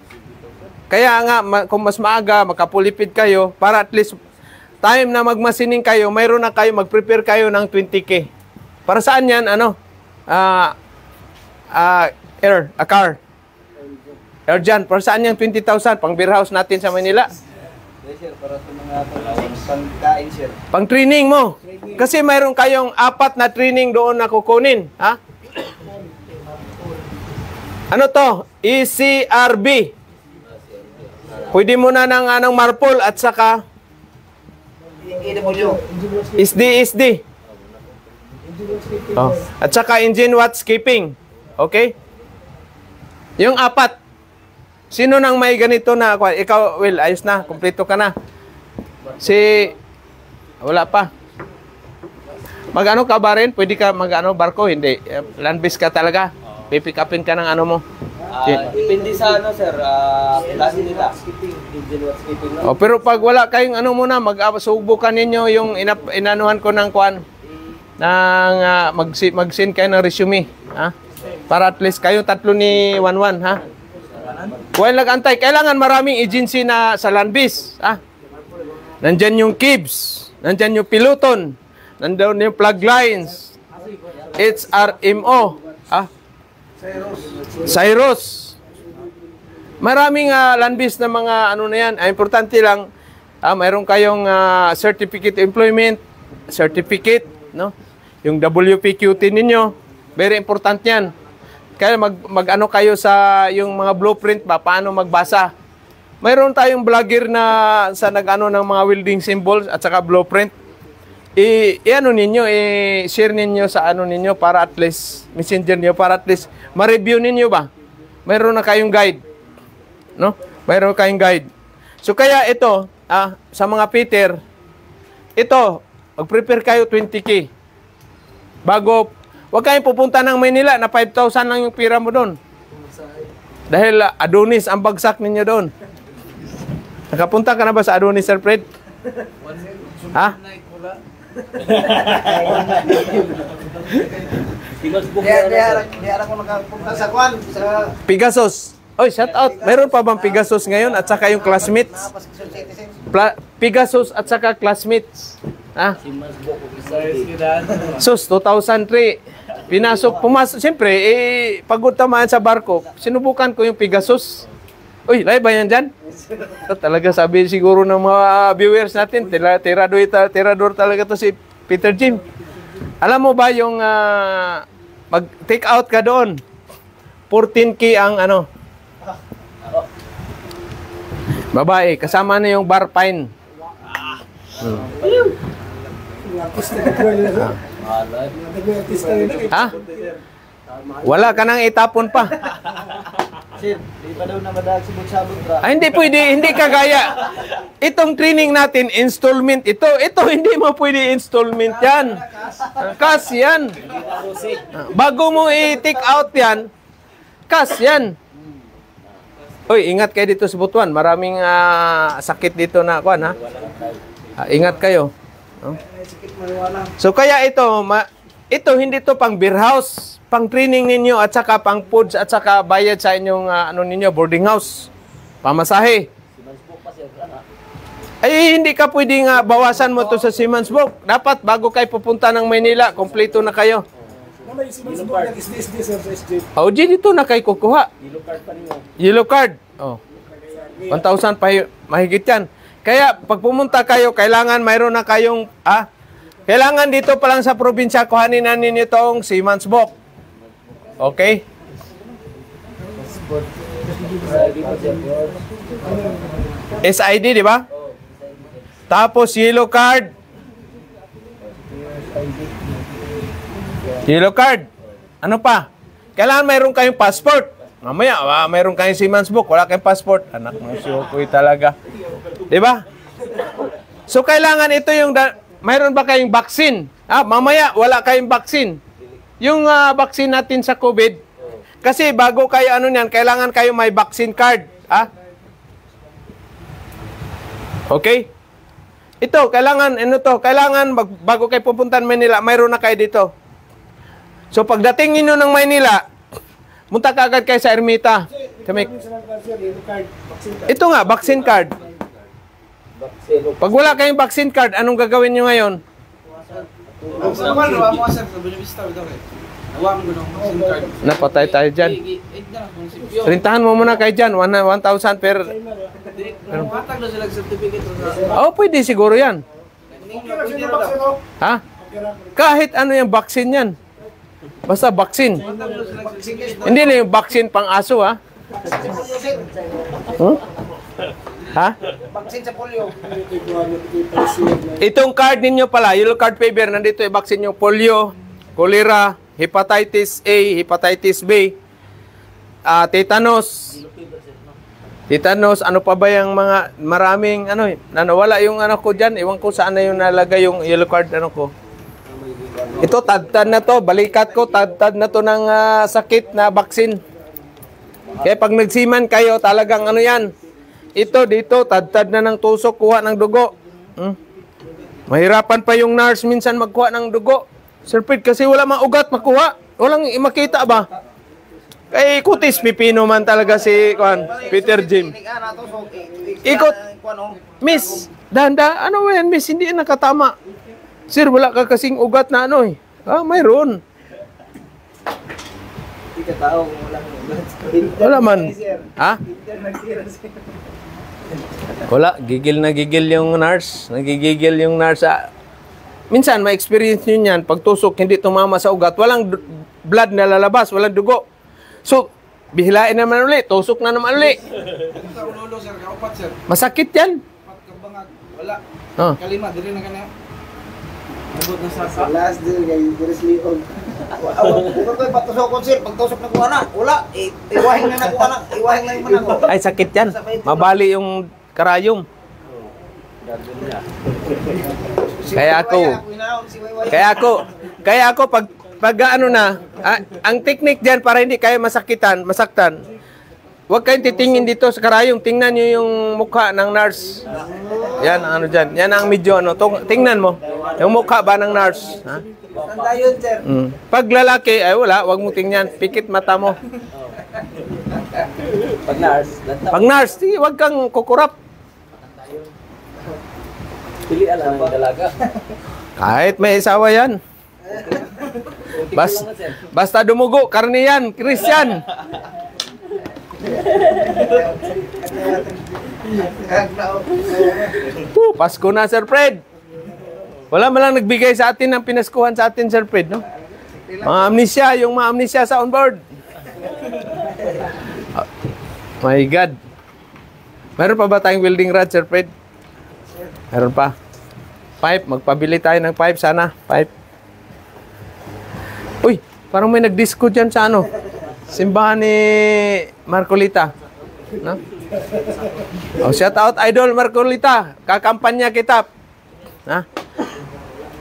[SPEAKER 2] Kaya nga, kung mas maaga, makapulipid kayo, para at least time na magmasining kayo, mayroon na kayo, mag-prepare kayo ng 20K. Para saan yan, car. Air dyan, para saan yung 20,000? Pang beer house natin sa Manila.
[SPEAKER 3] Yes sir, para sa mga pangkain sir.
[SPEAKER 2] Pang training mo. Kasi mayroon kayong 4 na training doon na kukunin. Ano to? ECRB. Pwede mo na ng marpol at saka
[SPEAKER 1] EW.
[SPEAKER 2] SD. Oh. At saka engine watch keeping. Okay? Yung apat. Sino nang may ganito na? Ikaw, Will, ayos na. Kumpleto ka na. Wala pa. Mag-ano ka ba rin? Pwede ka mag-ano, barko? Hindi. Land-based ka talaga. Pipick upin ka ng ano mo.
[SPEAKER 3] Depende sa ano, sir. Klase nila.
[SPEAKER 2] Oh, pero pag wala kayong ano muna, subukan ninyo yung inanuhan ko ng kuan. Mag-send kayo ng resume. Ha? Para at least kayong tatlo ni Wanwan, ha? Huwag nag-antay. Kailangan maraming agency na sa land-based. Ha? Nandyan yung KIBS. Nandyan yung piloton. Nandyan yung plug lines. HRMO. Ha? Cyrus. Maraming land-based na mga ano na yan. Importante lang, mayroon kayong certificate employment, certificate, no? Yung WPQT ninyo, very important yan. Kaya mag-ano kayo sa yung mga blueprint ba, paano magbasa. Mayroon tayong vlogger na sa nag-ano ng mga welding symbols at saka blueprint. I-ano ninyo, i-share ninyo sa ano ninyo para at least, messenger niyo para at least ma-review ninyo ba. Mayroon na kayong guide. No? Mayroon kayong guide. So kaya ito, sa mga Peter, ito, mag-prepare kayo 20K. Bago, huwag kayong pupunta ng Maynila na 5,000 lang yung pira mo doon. Dahil Adonis ang bagsak ninyo doon. Nakapunta ka na ba sa Adonis, Sir Fred? Ha?
[SPEAKER 1] Di ara ko nakapunta sa kwan. Sa
[SPEAKER 2] Pegasus. Oy, shout out. Mayroon pa bang Pegasus ngayon at saka yung classmates? Pegasus at saka classmates. Ha? Sus, 2003. Pumasok. Siyempre, pagod tamaan sa barko, sinubukan ko yung Pegasus. Uy, live ba yan dyan? Talaga sabi siguro ng mga viewers natin, tirador talaga to si Peter Jim. Alam mo ba yung mag-take out ka doon? 14K ang ano? Babae, kasama na yung bar pine. Ha? Wala ka nang itapon pa.
[SPEAKER 3] Sir, di pa daw na madahal si Bugsabot ra.
[SPEAKER 2] Hindi pwede, hindi kagaya. Itong training natin, installment ito. Ito, hindi mo pwede installment yan. Cash yan. Bago mo i-take out yan, cash yan. Uy, ingat kayo dito sa Butuan. Maraming sakit dito na, kuan, ha? Ingat kayo. No? So, kaya ito, hindi to pang beer house. Pang training ninyo at saka pang foods at saka bayad sa inyong ano ninyo, boarding house. Pamasahe. Ay, hindi ka pwedeng bawasan mo to sa Simansburg. Dapat bago kayo pupunta ng Maynila, kompleto na kayo. Oh, dito na kayo kukuha.
[SPEAKER 3] Yellow card pa niyo.
[SPEAKER 2] Yellow card. Oh. 1,000 pa mahigit yan. Kaya pag pumunta kayo, kailangan mayroon na kayong kailangan dito pa lang sa probinsya kuhanin na ninyo itong Simansburg. Okay? SID, di ba? Tapos yellow card. Yellow card. Ano pa? Kailangan mayroon kayong passport. Mamaya, mayroon kayong Simansburg, wala kayong passport. Anak mo si Okoy talaga. Di ba? So, kailangan ito yung mayroon ba kayong vaccine? Mamaya, wala kayong vaccine. Yung vaccine natin sa COVID, kasi bago kayo ano niyan, kailangan kayo may vaccine card. Okay? Ito, kailangan bago kayo pupunta ng Manila, mayroon na kayo dito. So, pagdating niyo ng Manila, munta ka agad kayo sa Ermita. Ito nga, vaccine card. Pag wala kayong vaccine card, anong gagawin nyo ngayon? Napatay tayo dyan. Rintahan mo muna kayo dyan. 1,000 per... Oh, pwede siguro yan. Ha? Kahit ano yung vaccine yan. Basta vaccine. Hindi na yung vaccine pang aso, ha? Ha?
[SPEAKER 1] Vaksin sa polio.
[SPEAKER 2] Itong card ninyo pala, yellow card paper, nandito yung vaccine yung polio, cholera, hepatitis A, hepatitis B, tetanus. Tetanus, ano pa ba yung mga maraming ano, nawala yung ano ko diyan, iwan ko saan na yung nalagay yung yellow card ano ko. Ito tadtad na to, balikat ko tadtad na to ng sakit na vaccine. Kaya pag nagsiman kayo, talagang ano yan. Ito dito, tadtad na ng tusok, kuha ng dugo. Mahirapan pa yung nurse minsan magkuha ng dugo. Sir Fred, kasi wala mang ugat makuha. Walang makita ba? Kay kutis pipino man talaga si Peter Jim. Ikot. Miss, danda, ano yan, miss, hindi yan nakatama. Sir, wala ka kasing ugat na ano eh. Mayroon. Wala man. Ha? Wala, gigil na gigil yung nurse. Nagigigil yung nurse. Minsan, ma-experience nyo yan. Pag tusok, hindi tumama sa ugat. Walang blood na lalabas. Walang dugo. So, bihilain naman ulit. Tusok na naman ulit.
[SPEAKER 3] Sa ulo, sir, kaupat, sir.
[SPEAKER 2] Masakit yan.
[SPEAKER 3] Pagkabangag, wala.
[SPEAKER 2] Oh.
[SPEAKER 3] Kalima, dili na ka na. Abot na sa
[SPEAKER 4] Last day, guys. There's liog.
[SPEAKER 1] Ito ko'y patusokon sir, pagtusok na kuha na, wala. Iwahing na kuha na, iwahing na yung manako.
[SPEAKER 2] Ay, sakit yan. Mabali yung karayom. Kaya ako, pag ano na, ang technique dyan para hindi kayo masaktan, huwag kayong titingin dito sa karayom. Tingnan nyo yung mukha ng nurse. Yan, ano dyan. Yan ang medyo, ano. Tingnan mo. Yung mukha ba ng nurse? Ha?
[SPEAKER 4] Tanda yun, sir.
[SPEAKER 2] Pag lalaki, ay wala. Huwag mo tingnan. Pikit mata mo. Pag nurse, sige, huwag kang kukurap.
[SPEAKER 3] pilihan lang ng dalaga.
[SPEAKER 2] Kahit may isawa yan. Basta dumugo, karne yan, Christian. Pasko na, Sir Fred. Wala man lang nagbigay sa atin ng pinaskuhan sa atin, Sir Fred, no? Mga amnesia, yung mga amnesia sa onboard. My God. Meron pa ba tayong welding rod, Sir Fred? Meron pa. Pipe, magpabili tayo ng pipe sana. Pipe. Uy, parang may nag-disco dyan sa ano. Simbahan ni Marcolita. No? Oh, shout out Idol Marcolita. Kakampanya kita. Ha?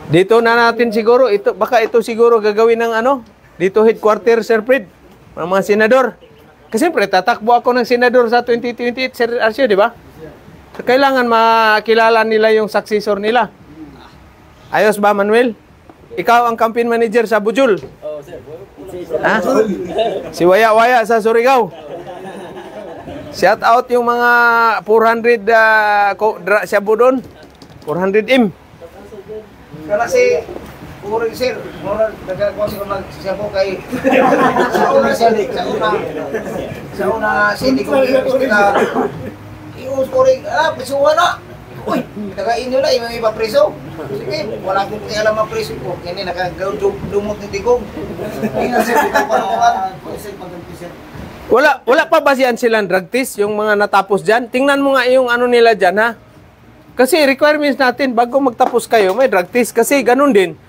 [SPEAKER 2] Dito na natin siguro, baka ito siguro gagawin ng ano, dito headquarter, Sir Fred, ng mga senador. Kasi siyempre, tatakbo ako ng senador sa 2028, Sir Arcio, di ba? So, kailangan makilala nila yung successor nila. Ayos ba, Manuel? Ikaw ang campaign manager sa Bujul.
[SPEAKER 3] Oh, sir.
[SPEAKER 2] Ha? Si Waya-Waya sa Surigao. Shout out yung mga 400 Shabu doon. 400M.
[SPEAKER 1] Kana si Puring sir, mura nagagawa siya magsisabu kay sa una sindi ko ispita. Ius Puring, prisuhan na. Uy, tagain nyo na, yung iba preso. Sige, wala akong alam ang preso ko. Kaya nakagawdumot ng tigong. Hindi na sir, ito pa
[SPEAKER 2] Wala pa ba siyan silang drug test, yung mga natapos dyan? Tingnan mo nga yung ano nila dyan, ha? Kasi requirements natin, bago magtapos kayo, may drug test. Kasi ganun din.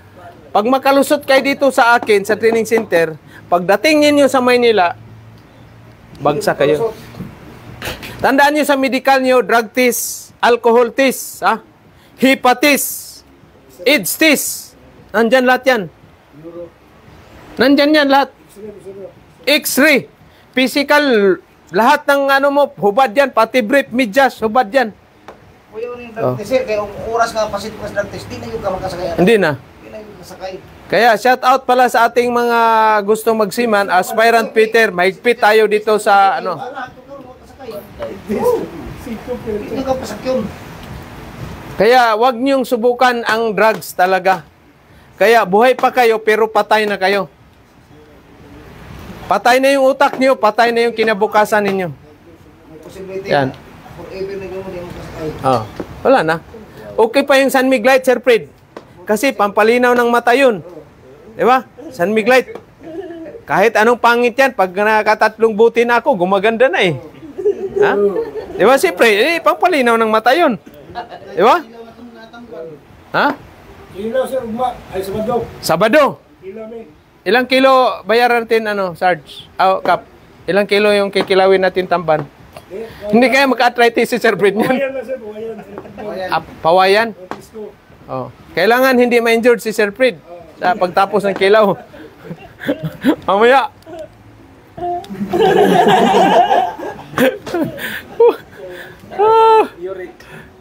[SPEAKER 2] Pag makalusot kayo dito sa akin, sa training center, pagdating ninyo sa Maynila, bagsak kayo. Tandaan nyo sa medical nyo, drug test, alcohol test, ha? Hepatis, AIDS test. Nandyan lahat yan. Nandyan yan lahat. X-ray, physical, lahat ng ano mo, hubad yan, pati brief, medyas, hubad yan.
[SPEAKER 1] Kuya, yung drug test sir, kaya oras ka pasit ko sa drug test, di na yung ka magkasakay.
[SPEAKER 2] Hindi na.
[SPEAKER 1] Di na yung kasakay.
[SPEAKER 2] Kaya shout out pala sa ating mga gustong magsiman, aspirant Peter, mahigpit tayo dito sa ano.
[SPEAKER 1] Hindi ka pasakyon.
[SPEAKER 2] Kaya wag niyong subukan ang drugs talaga. Kaya buhay pa kayo pero patay na kayo. Patay na yung utak niyo, patay na yung kinabukasan ninyo.
[SPEAKER 1] May possibility
[SPEAKER 2] Yan.
[SPEAKER 1] na forever na yung hindi mo kasakay.
[SPEAKER 2] Oh, wala na. Okay pa yung San Miguelite, Sir Fred. Kasi pampalinaw ng mata yun. Di ba? San Miguelite. Kahit anong pangit yan, pag nakatatlong buti na ako, gumaganda na eh. Ha? Di ba, si Fred? Pampalinaw ng mata yun. Di ba? Ha?
[SPEAKER 4] Ilaw, sir, ugma. Ay, Sabado.
[SPEAKER 2] Sabado. Ilang kilo bayaran natin, ano, Sarge? Oh, Kap. Ilang kilo yung kikilawin natin tamban? Hindi kaya magka-arthritis si Sir Fred niyan. Pawayan? Oh. Kailangan hindi ma-injured si Sir Fred sa pagtapos ng kilaw. Mamaya.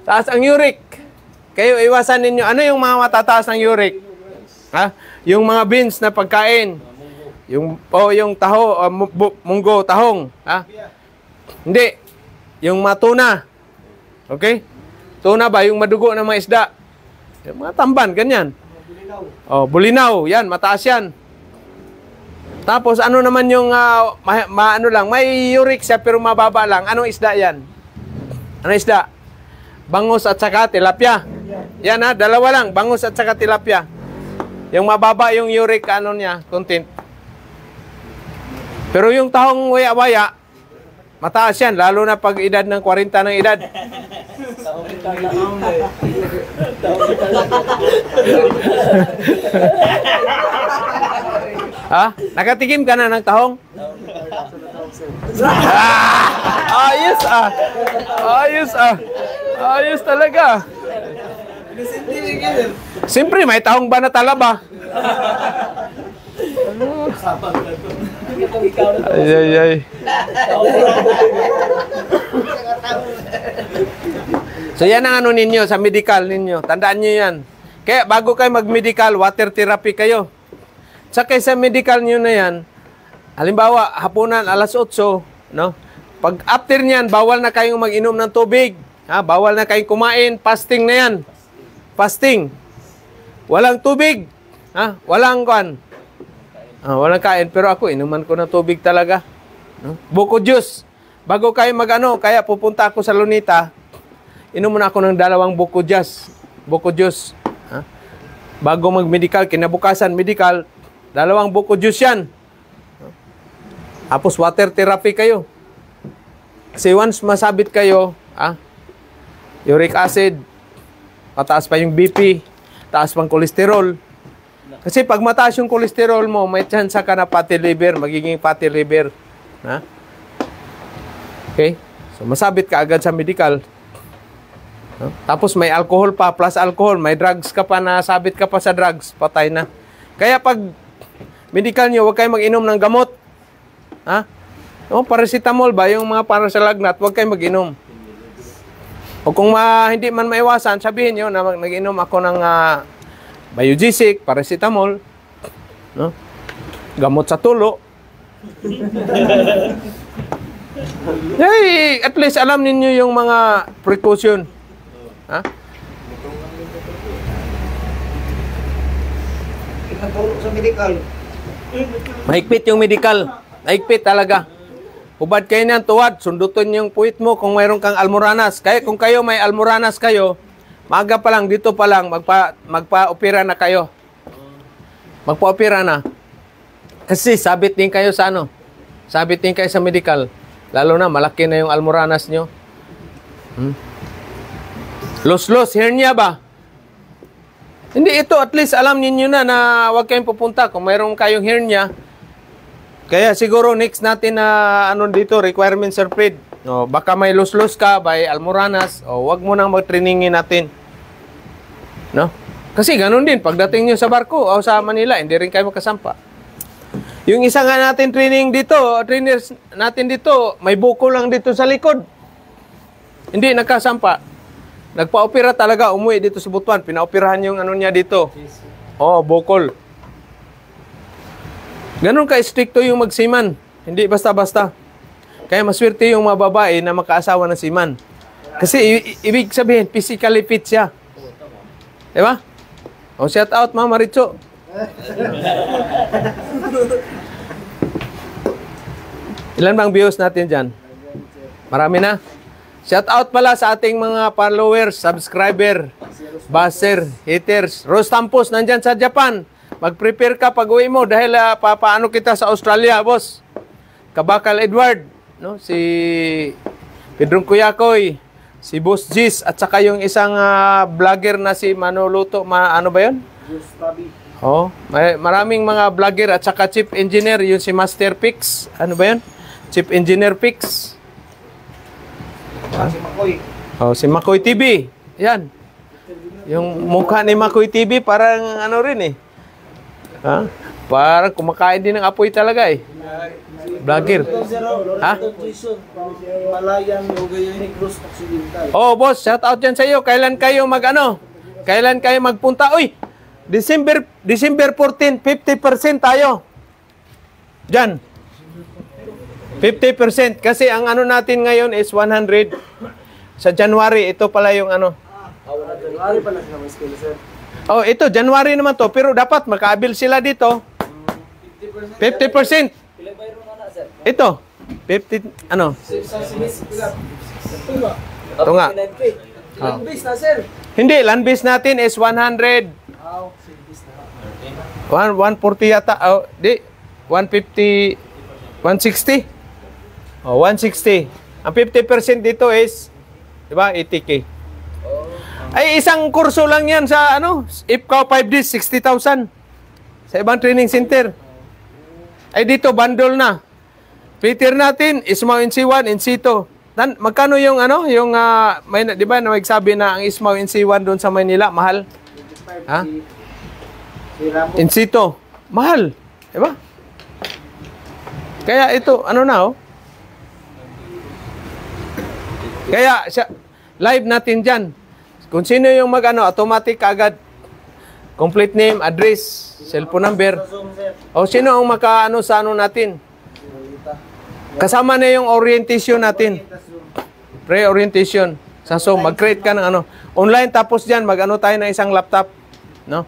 [SPEAKER 2] Taas ang uric. Kayo iwasan ninyo. Ano yung mga matataas ng uric? Ha? Yung mga beans na pagkain. Yung taho, munggo, tahong. Ha? Hindi. Yung mga tuna. Okay? Tuna ba? Yung madugo ng mga isda. Yung mga tamban, ganyan. Oh, bulinaw. Yan, mataas yan. Tapos ano naman yung ano lang, may uric siya pero mababa lang. Anong isda yan? Anong isda? Bangus at saka tilapia. Yan ha, dalawa lang, bangus at saka tilapia. Yung mababa yung uric ano niya, content. Pero yung tahong waya-waya, mataas yan, lalo na pag edad ng 40 ng edad. Ha? Nakatikim ka na ng tahong? Ayos ah. Ayos ah. Ayos talaga. Siyempre, may tahong ba na talaba? Ay. So yan ang ano ninyo, sa medical ninyo. Tandaan nyo yan. Kaya bago kayo mag-medical, water therapy kayo. Saka sa medical nyo na yan, halimbawa, hapunan, alas 8, no? Pag after nyan, bawal na kayong mag-inom ng tubig. Ha? Bawal na kayong kumain. Fasting na yan. Fasting. Walang tubig. Ha? Walang kuan. Walang kain. Pero ako, inuman ko ng tubig talaga. No? Buko juice. Bago kayo mag-ano, kaya pupunta ako sa Lunita, inom muna ako ng 2 buko juice. Buko juice. Ha? Bago mag-medical, kinabukasan medical, 2 buko juice yan. Tapos water therapy kayo. Kasi once masabit kayo, uric acid, pataas pa yung BP, taas pang kolesterol. Kasi pag mataas yung kolesterol mo, may chance ka na fatty liver, magiging fatty liver. Ha? Okay? So masabit ka agad sa medical. Tapos may alcohol pa, plus alcohol, may drugs ka pa na sabit ka pa sa drugs, patay na. Kaya pag medical nyo, huwag kayo mag-inom ng gamot. Ha? No, paracetamol ba? Yung mga para sa lagnat, huwag kayo mag-inom. O kung hindi man maiwasan, sabihin nyo na nag-inom ako ng Biogesic, paracetamol, no? Gamot sa tulo. Hey, at least alam ninyo yung mga precaution. Ha?
[SPEAKER 1] Sa medical.
[SPEAKER 2] Mahigpit yung medical. Mahigpit talaga. Hubad kayo niyan, tuwad. Sundutin yung puwit mo kung mayroon kang almoranas. Kaya kung kayo may almoranas kayo, maaga pa lang, dito pa lang, magpa-opera na kayo. Magpa-opera na. Kasi sabit din kayo sa ano? Sabit din kayo sa medical. Lalo na, malaki na yung almoranas nyo. Los-los, hernia ba? Hindi, ito at least alam ninyo na huwag kayong pupunta kung mayroon kayong hernia. Kaya siguro next natin na dito, requirement Sir Fred. No, baka may los-los ka, may almoranas, wag mo nang mag-trainingin natin. No? Kasi ganun din, pagdating nyo sa barko o sa Manila, hindi rin kayo makasampa. Yung isa nga natin training dito, trainers natin dito, may buko lang dito sa likod. Hindi nagkasampa. Nagpa-opera talaga, umuwi dito sa Butuan, pinaoperahan yung niya dito. Bukol. Ganun ka-stricto yung magsiman. Hindi basta-basta. Kaya maswerte yung mga babae na makaasawa ng siman. Kasi ibig sabihin, physically fit siya. Diba? Shout out, Mama Richo. Ilan bang views natin dyan? Marami na. Shout out pala sa ating mga followers, subscriber, buzzer, haters. Rose Tampos, nandyan sa Japan. Mag-prepare ka pag-uwi mo dahil papaano kita sa Australia, boss. Kabakal Edward, no? Si Pedro Kuyakoy, si Boss Gis, at saka yung isang vlogger na si Manoluto, ano ba yun? Oh, may maraming mga vlogger at saka chief engineer, yun si Master Pix. Ano ba yun? Chief Engineer Pix.
[SPEAKER 3] Si Makoy.
[SPEAKER 2] Oh, si Makoy TV. Yan. Yung mukha ni Makoy TV parang ano rin eh. Ha? Parang kumakain din ng apoy talaga eh. Vlogger. Ha?
[SPEAKER 3] Malayan, Lugay, Cruz, Occidental.
[SPEAKER 2] Oh, boss, shout out dyan sa iyo. Kailan kayo Kailan kayo magpunta? Uy, December 14, 50% tayo. Diyan. 50%. Kasi ang ano natin ngayon is 100. Sa January, ito pala yung ano.
[SPEAKER 3] January pa na sila may school, sir.
[SPEAKER 2] Oh, ito, January naman to. Pero dapat makaabil sila dito. 50%.
[SPEAKER 3] Ilang bayro na na, sir?
[SPEAKER 2] Ito. 50, ano?
[SPEAKER 3] Sa sinis, pila?
[SPEAKER 2] Ito nga.
[SPEAKER 3] Ilang base na, sir?
[SPEAKER 2] Hindi, land base natin is 100. 140 yata. Oh, di. 150. 160. Oh, 160. Ang 50% dito is, di ba, 80K. Ay, isang kurso lang yan sa, ano, IPCAO 5 days, 60,000. Sa ibang training center. Ay, dito, bundle na. Peter natin, Ismao NC1, NC2. Magkano yung, ano, yung, may, di ba, nagsabi na ang Ismao NC1 doon sa Maynila, mahal? Ha? NC2, mahal. Di ba? Kaya ito, ano na, oh. Kaya, live natin dyan. Kung sino yung mag-ano, automatic agad. Complete name, address, cellphone number. O sino ang maka-ano sa ano natin. Kasama na yung orientation natin. Pre-orientation. So, mag-create ka ng ano. Online, tapos dyan, mag-ano tayo ng isang laptop. No?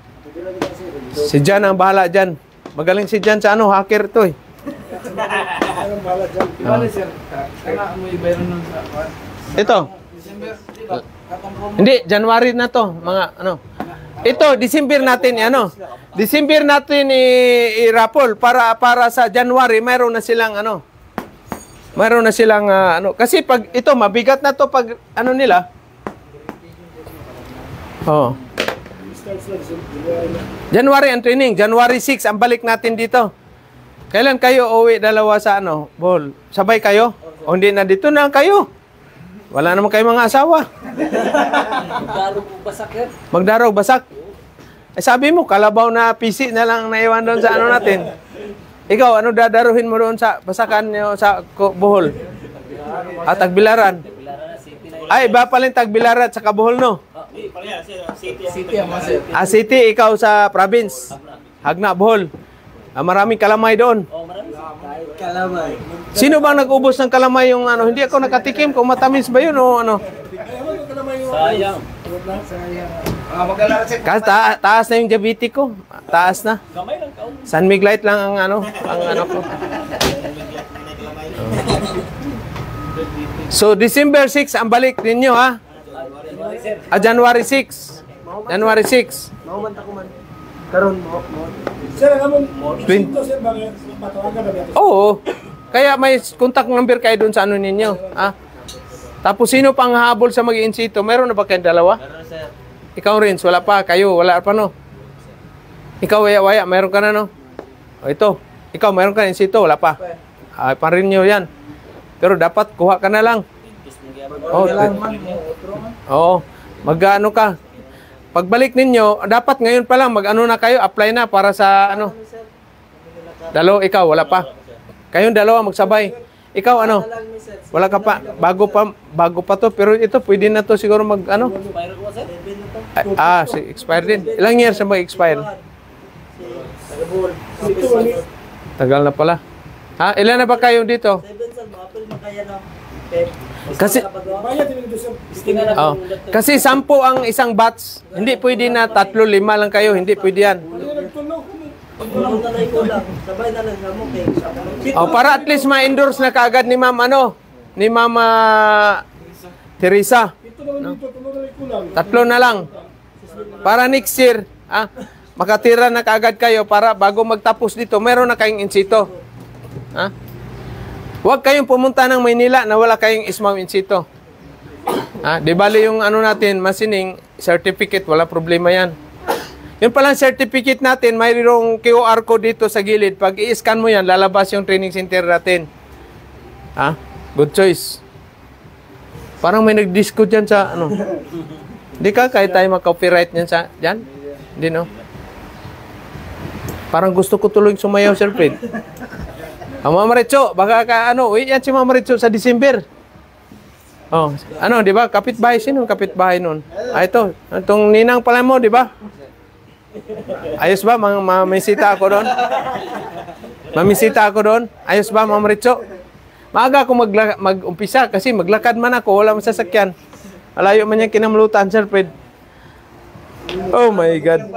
[SPEAKER 2] Si Jan ang bahala dyan. Magaling si Jan sa ano, hacker to eh.
[SPEAKER 3] Ibali, sir. Kaya mo ibayro nun sa...
[SPEAKER 2] Ito.
[SPEAKER 3] December, di ba?
[SPEAKER 2] Hindi, January na to, mga ano. Ito, December natin, ano. December natin i-raffle para sa January mayroon na silang ano. Mayroon na silang ano, kasi pag ito mabigat na to pag ano nila. Oh. January ang training, January 6 ang balik natin dito. Kailan kayo uwi dalawa sa ano, Bohol? Sabay kayo? O hindi na dito na kayo? Wala naman kayo mga asawa.
[SPEAKER 3] Magdaro po basak, sir.
[SPEAKER 2] Magdaraw, basak. Eh, sabi mo, kalabaw na PC na lang naiwan doon sa ano natin. Ikaw, ano dadaruhin mo doon sa basakan nyo sa Bohol? Tagbilaran. Ay, iba pala yung Tagbilaran at sa Bohol, no?
[SPEAKER 3] City ang sir.
[SPEAKER 2] City, ikaw sa province. Hagna, Bohol. Maraming kalamay doon.
[SPEAKER 3] Kalamay.
[SPEAKER 2] Sino bang nag-ubos ng kalamay yung ano? Hindi ako nakatikim kung matamis ba yun o ano?
[SPEAKER 3] Sayang. Magdala, sir.
[SPEAKER 2] Kasi taas na yung diabetes ko. Taas na.
[SPEAKER 3] Gamay lang kaon.
[SPEAKER 2] San Miglite lang ang ano ko. So December 6 ang balik ninyo ha. January 6. January 6.
[SPEAKER 3] Mauman ta ko man. Karon mo.
[SPEAKER 4] Sir, naman,
[SPEAKER 2] Twin.
[SPEAKER 4] ito, sir, bakit matawagan na ba?
[SPEAKER 2] Oo. Kaya may contact number kayo doon sa ano ninyo, ha? Tapos sino pang habol sa mag-insito? Meron na ba kayong dalawa?
[SPEAKER 3] Meron, sir.
[SPEAKER 2] Ikaw rin, wala pa. Kayo, wala pa, no? Ikaw, waya, meron ka na, no? O ito, ikaw, meron ka na insito, wala pa. Pa rin nyo yan. Pero dapat, kuha ka na lang. Oo. Mag-ano ka. Pagbalik ninyo, dapat ngayon pa lang, mag-ano na kayo, apply na para sa, ano? Dalawa, ikaw, wala pa. Kayong dalawa, magsabay. Ikaw, ano? Wala ka pa. Bago pa to. Pero ito, pwede na to siguro mag, ano? Expire din. Ilang years na mag-expire? Tagal na pala. Ha? Ilan na ba kayo dito? Kasi kasi 10 ang isang batch. Hindi pwede na 3, 5 lang kayo, hindi pwede yan. Para at least ma-endorse na kaagad ni Ma'am ni Ma'am Teresa. No? 3 na lang. Para next year, makatira na kaagad kayo para bago magtapos dito, meron na kayong insito. Ha? Huwag kayong pumunta ng Maynila na wala kayong Ismao insito. Di bali yung ano natin, masining certificate, wala problema yan. Yun palang certificate natin, mayroong QR code dito sa gilid. Pag i-scan mo yan, lalabas yung training center natin. Ha? Good choice. Parang may nag-disco dyan sa, ano. Hindi ka, kahit tayo mag-copyright niyan sa, dyan? Hindi, no? Parang gusto ko tuloy sumayaw, Sir Fred. Ang Mama Ritso, baka ka, ano, uwi yan si Mama Ritso sa December. Oh, ano, di ba? Kapitbahay, sino kapitbahay nun? Ah, ito. Itong ninang pala mo, di ba? Ayos ba? Mamisita ako doon? Mamisita ako doon? Ayos ba, Mama Ritso? Maaga ako mag-umpisa kasi maglakad man ako, wala man sasakyan. Malayo man yung kinamlutan, Sir Fred. Oh my God.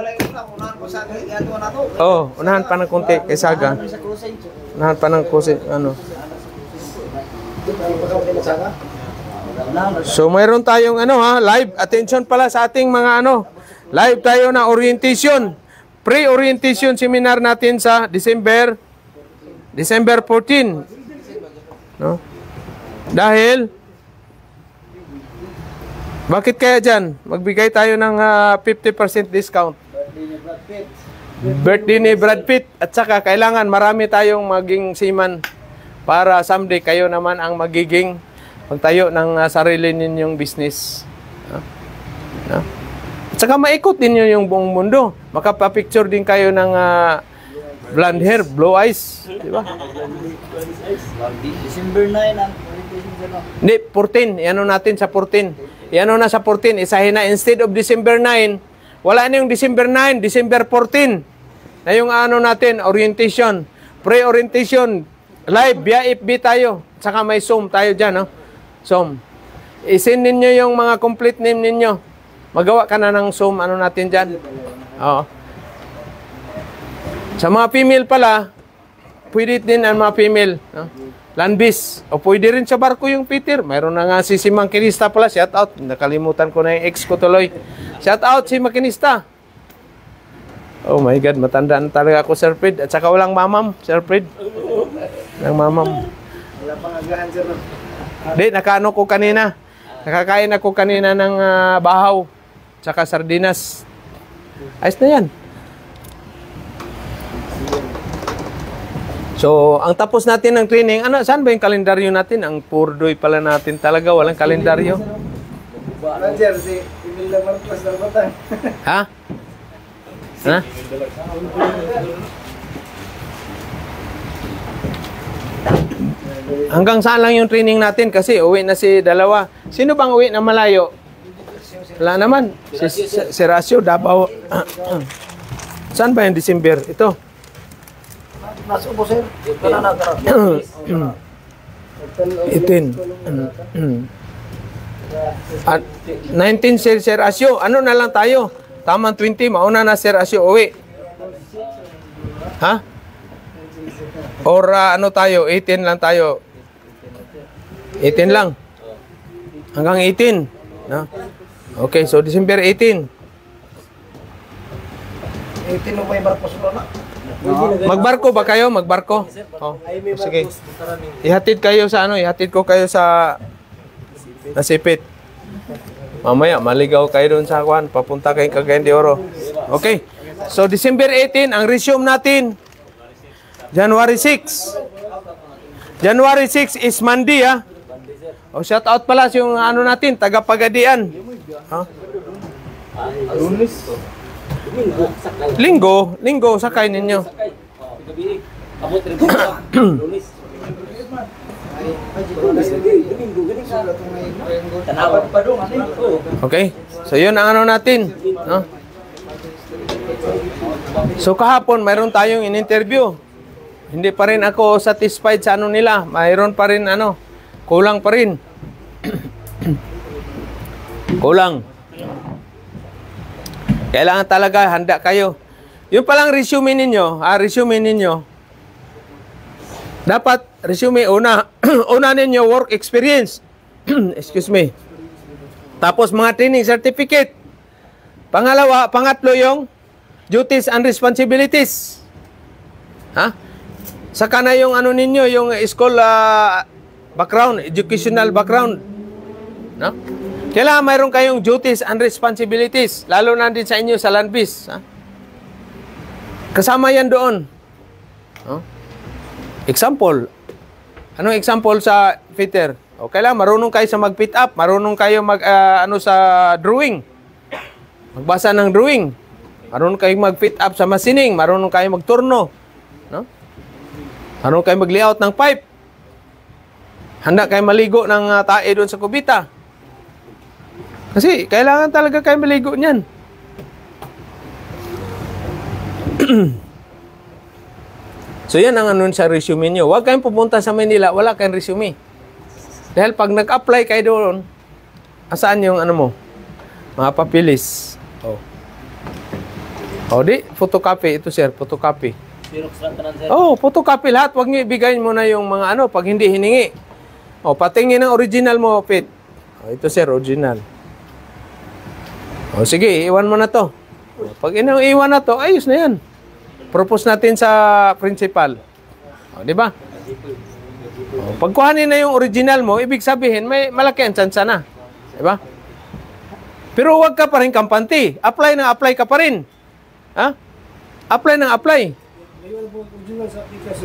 [SPEAKER 2] Oh, unahan pa ng konti kay Saga. Unahan pa ng konti, ano. So, mayroon tayong ano ha, live attention pala sa ating mga ano. Live tayo na orientation. Pre-orientation seminar natin sa December 14. No? Dahil bakit kaya dyan? Magbigay tayo ng 50% discount. Birthday ni Brad Pitt. At saka kailangan marami tayong maging seaman para someday kayo naman ang magiging pagtayo ng sarili ninyong business. No? At saka maikot din yung buong mundo. Makapapicture din kayo ng blonde hair, blue eyes. Di ba?
[SPEAKER 4] December 9 ang orientation sa no.
[SPEAKER 2] Hindi, 14. Iano natin sa 14. Iano na sa 14. Isahin na instead of December 9, wala na yung December 9, December 14. Na yung ano natin, orientation. Pre-orientation. Live, via FB tayo. Saka may Zoom tayo dyan, no? Zoom. Isin ninyo yung mga complete name ninyo. Magawa ka na ng Zoom, ano natin dyan. Oo. Sa mga female pala, pwede din ang mga female. No? Landbis. O pwede rin sa barko yung Peter. Mayroon na nga si Makinista pala. Shout out. Nakalimutan ko na yung ex ko tuloy. Shout out si Makinista. Oh my God. Matandaan talaga ako, Sir Fred. At saka walang mamam, Sir Fred. Walang mamam.
[SPEAKER 4] Wala pang agahan, sir.
[SPEAKER 2] Di, nakaano ko kanina. Nakakain ako kanina ng bahaw. Tsaka sardinas. Ayos na yan. So, ang tapos natin ng training, ano, saan ba yung kalendaryo natin? Ang purdoy pala natin talaga, walang kalendaryo.
[SPEAKER 4] Roger, si Emilio Marcos Darbatan.
[SPEAKER 2] Ha? Ha? Hanggang saan lang yung training natin kasi uwi na si dalawa. Sino bang uwi na malayo? Wala naman. Si Rasio, Davao. Saan ba yung December? Ito.
[SPEAKER 4] Nasa upo, sir. Wala na,
[SPEAKER 2] 18. At 19 si Rasio. Ano na lang tayo? Tamang 20. Mauna na si Rasio uwi. Ha? Or ano tayo? 18 lang tayo. 18 lang. Hanggang 18. No? Okay, so December 18.
[SPEAKER 4] 18 mo pa yung Marcos na.
[SPEAKER 2] Magbarko ba kayo? Magbarko? Oh, sige. Ihatid kayo sa ano? Ihatid ko kayo sa Nasipit. Mamaya, maligaw kayo doon sa Juan. Papunta kayong Cagayan de Oro. Okay. So, December 18, ang resume natin. January 6. January 6 is Monday, ha? O, shout out pala yung ano natin, taga-Pagadian. Ha? Linggo, sakay ninyo. Okay? So, yun ang ano natin. No? So, kahapon, mayroon tayong in-interview. Hindi pa rin ako satisfied sa ano nila. Mayroon pa rin ano, kulang pa rin. Kulang. Kailangan talaga, handa kayo. Yung palang resume ninyo, dapat resume una, una ninyo work experience. Excuse me. Tapos mga training certificate. Pangatlo yung duties and responsibilities. Ha? Saka na yung ano ninyo, yung school background, educational background. No? Kailangan mayroon kayong duties and responsibilities, lalo na din sa inyo sa Landbis. Ha? Kasama yan doon. Oh? Example. Anong example sa fitter? Okay lang, marunong kayo sa mag-fit up, marunong kayo sa drawing. Magbasa ng drawing. Marunong kayo mag-fit up sa machining, marunong kayo magturno. No? Marunong kayo mag-layout ng pipe. Handa kayo maligo ng tae doon sa kubita. Kasi kailangan talaga kayo maligo niyan. So yan ang ano sa resume nyo. Huwag kayong pupunta sa Manila, wala kayong resume. Dahil pag nag-apply kayo doon, asaan yung ano mo? Mga papilis. Oh. O di, photocopy. Ito sir, photocopy. Oh, photocopy lahat. Huwag nyo ibigay mo na yung mga ano, pag hindi hiningi. O, patingin ang original mo, Pit. O, ito sir, original. O, sige, iwan mo na to. O, pag iwan na to, ayos na yan. Propose natin sa principal. O, di ba? O, pagkuhanin na yung original mo, ibig sabihin, may malaki ang tsansa na. Di ba? Pero huwag ka pa rin kampante. Apply na apply ka pa rin. Ha? Apply na apply.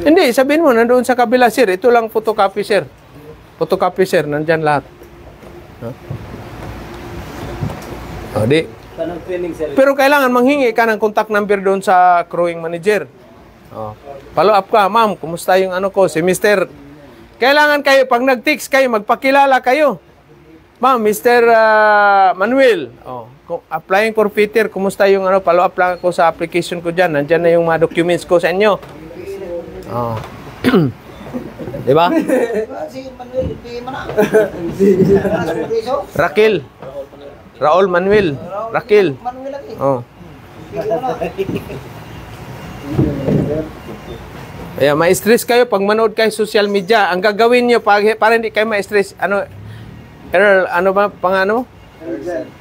[SPEAKER 2] Hindi, sabihin mo, nandoon sa kabila, sir. Ito lang photocopy, sir. Photocopy, sir. Nandyan lahat. Ha? O, di. Pero kailangan manghingi ka ng contact number doon sa crewing manager. Oh. Follow up ka, ma'am, kumusta yung ano ko, si Mr. Kailangan kayo, pag nag-text kayo, magpakilala kayo. Ma'am, Mr. Manuel, oh, applying for fitter, kumusta yung ano, follow up lang ako sa application ko dyan. Nandyan na yung mga documents ko sa inyo. Oh. Diba?
[SPEAKER 1] Si Manuel, hindi mo na.
[SPEAKER 2] Raquel. Raul Manuel. Raquel.
[SPEAKER 1] Manuel lagi.
[SPEAKER 2] Oh. Kaya ma-stress kayo pag manood kayo social media. Ang gagawin nyo para hindi kayo ma-stress, ano, Earl, ano ba pangano?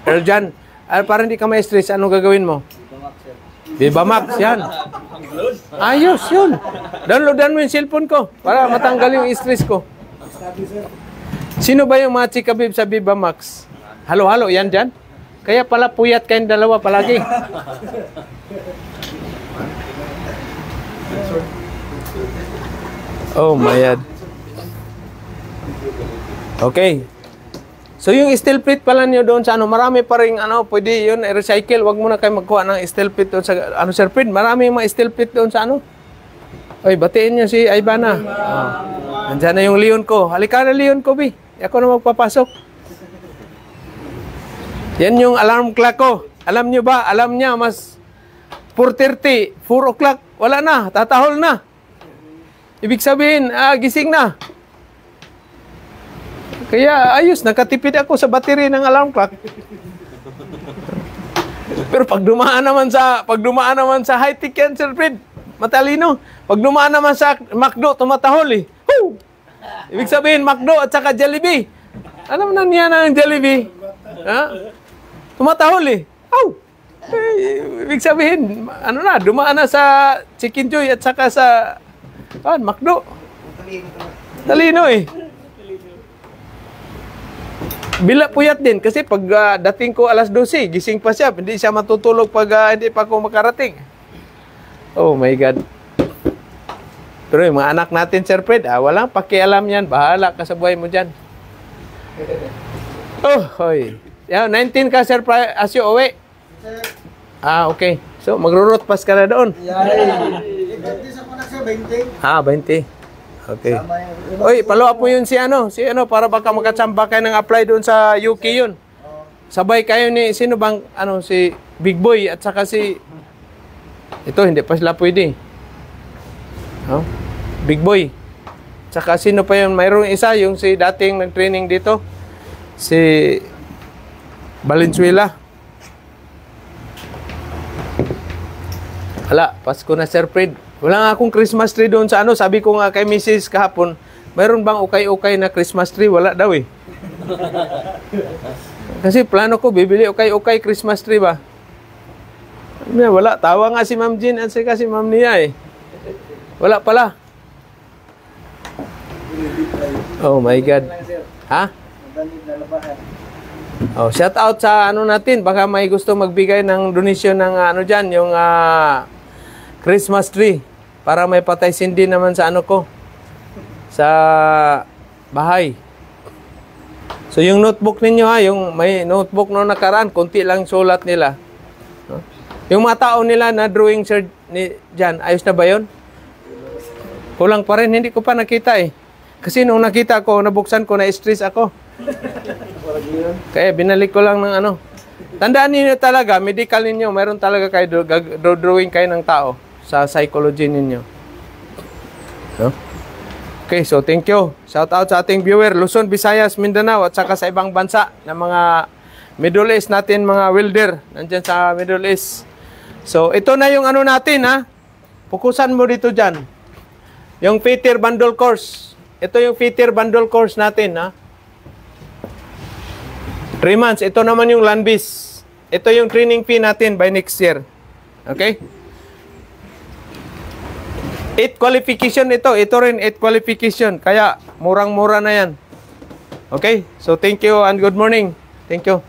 [SPEAKER 2] Earl Jan. Para hindi ka ma-stress, anong gagawin mo? Viva Max, yan. Ayos, yun. Downloadan mo yung cellphone ko para matanggal yung stress ko. Sino ba yung mga chika-bib sa Viva Max? Halo-halo, yan dyan. Kaya pala puyat kayong dalawa palagi. Oh my God. Okay. So yung steel plate pala niyo doon sa ano, marami pa rin ano, pwede yun, recycle. Wag muna kayo magkuha ng steel plate doon sa ano, Sir Fred. Marami mga steel plate doon sa ano. Oy, batiin niyo si Aibana. Oh. Andiyan na yung leon ko. Halika na leon ko, bi. Ako na magpapasok. Yan yung alarm clock ko. Alam nyo ba? Alam niya, mas 4:30, 4 o'clock, wala na, tatahol na. Ibig sabihin, gising na. Kaya ayos, nakatipid ako sa battery ng alarm clock. Pero pag dumaan naman sa high-tech yan, Sir Fred, matalino. Pag dumaan naman sa McDo, tumatahol eh. Woo! Ibig sabihin, McDo at saka Jollibee. Alam na niya ng Jollibee. Ha? Tumatahol eh. Aw! Ibig sabihin, ano na, dumaan na sa Chicken Joy at saka sa McDo. Talino eh. Bila puyat din kasi pag dating ko alas 12, gising pa siya. Hindi siya matutulog pag hindi pa ako makarating. Oh my God. Pero yung mga anak natin, Sir Fred, walang pakialam yan. Bahala ka sa buhay mo dyan. Oh, hoy. Yeah, 19 ka, Sir, as you uwi. Okay. So, magro-road pass ka na doon.
[SPEAKER 4] 20.
[SPEAKER 2] 20. Okay. Oy, follow up mo yun si ano, para baka makatsamba kayo ng apply doon sa UK yun. Sabay kayo ni, sino bang, si Big Boy at saka si, ito, hindi pa sila pwede. Big Boy. Saka sino pa yun, mayroong isa, yung si dating nag-training dito, si Valenzuela. Wala, Pasko na, Sir Fred. Wala nga akong Christmas tree doon sa sabi ko nga kay Mrs. kahapon, mayroon bang ukay-ukay na Christmas tree? Wala daw eh. Kasi plano ko, bibili ukay-ukay Christmas tree ba? Wala, tawa nga si Ma'am Jean at saka si Ma'am Nia eh. Wala pala. Oh my God. Ha? Oh, shout out sa natin, baka may gusto magbigay ng donation ng dyan, yung Christmas tree para may patay sindi naman sa ano ko, sa bahay. So yung notebook ninyo ha, yung may notebook no nakaraan, konti lang sulat nila. No? Yung mga tao nila na drawing sir ni Jan, ayos na ba yun? Kulang pa rin, hindi ko pa nakita eh. Kasi nung nakita ko, nabuksan ko, na-stress ako. Kaya binalik ko lang ng ano. Tandaan niyo talaga, medical ninyo, mayroon talaga kayo, drawing kayo ng tao sa psychology ninyo. No? Okay, so thank you. Shout out sa ating viewer, Luzon, Visayas, Mindanao, at saka sa ibang bansa na mga Middle East natin, mga welder, nandyan sa Middle East. So, ito na yung ano natin, ha? Pukusan mo dito dyan. Yung Fitter Bundle Course. Ito yung Fitter Bundle Course natin, ha? 3 months. Ito naman yung Landbis. Ito yung training fee natin by next year. Okay? 8 qualification ito. Ito rin 8 qualification. Kaya, murang-mura na yan. Okay? So, thank you and good morning. Thank you.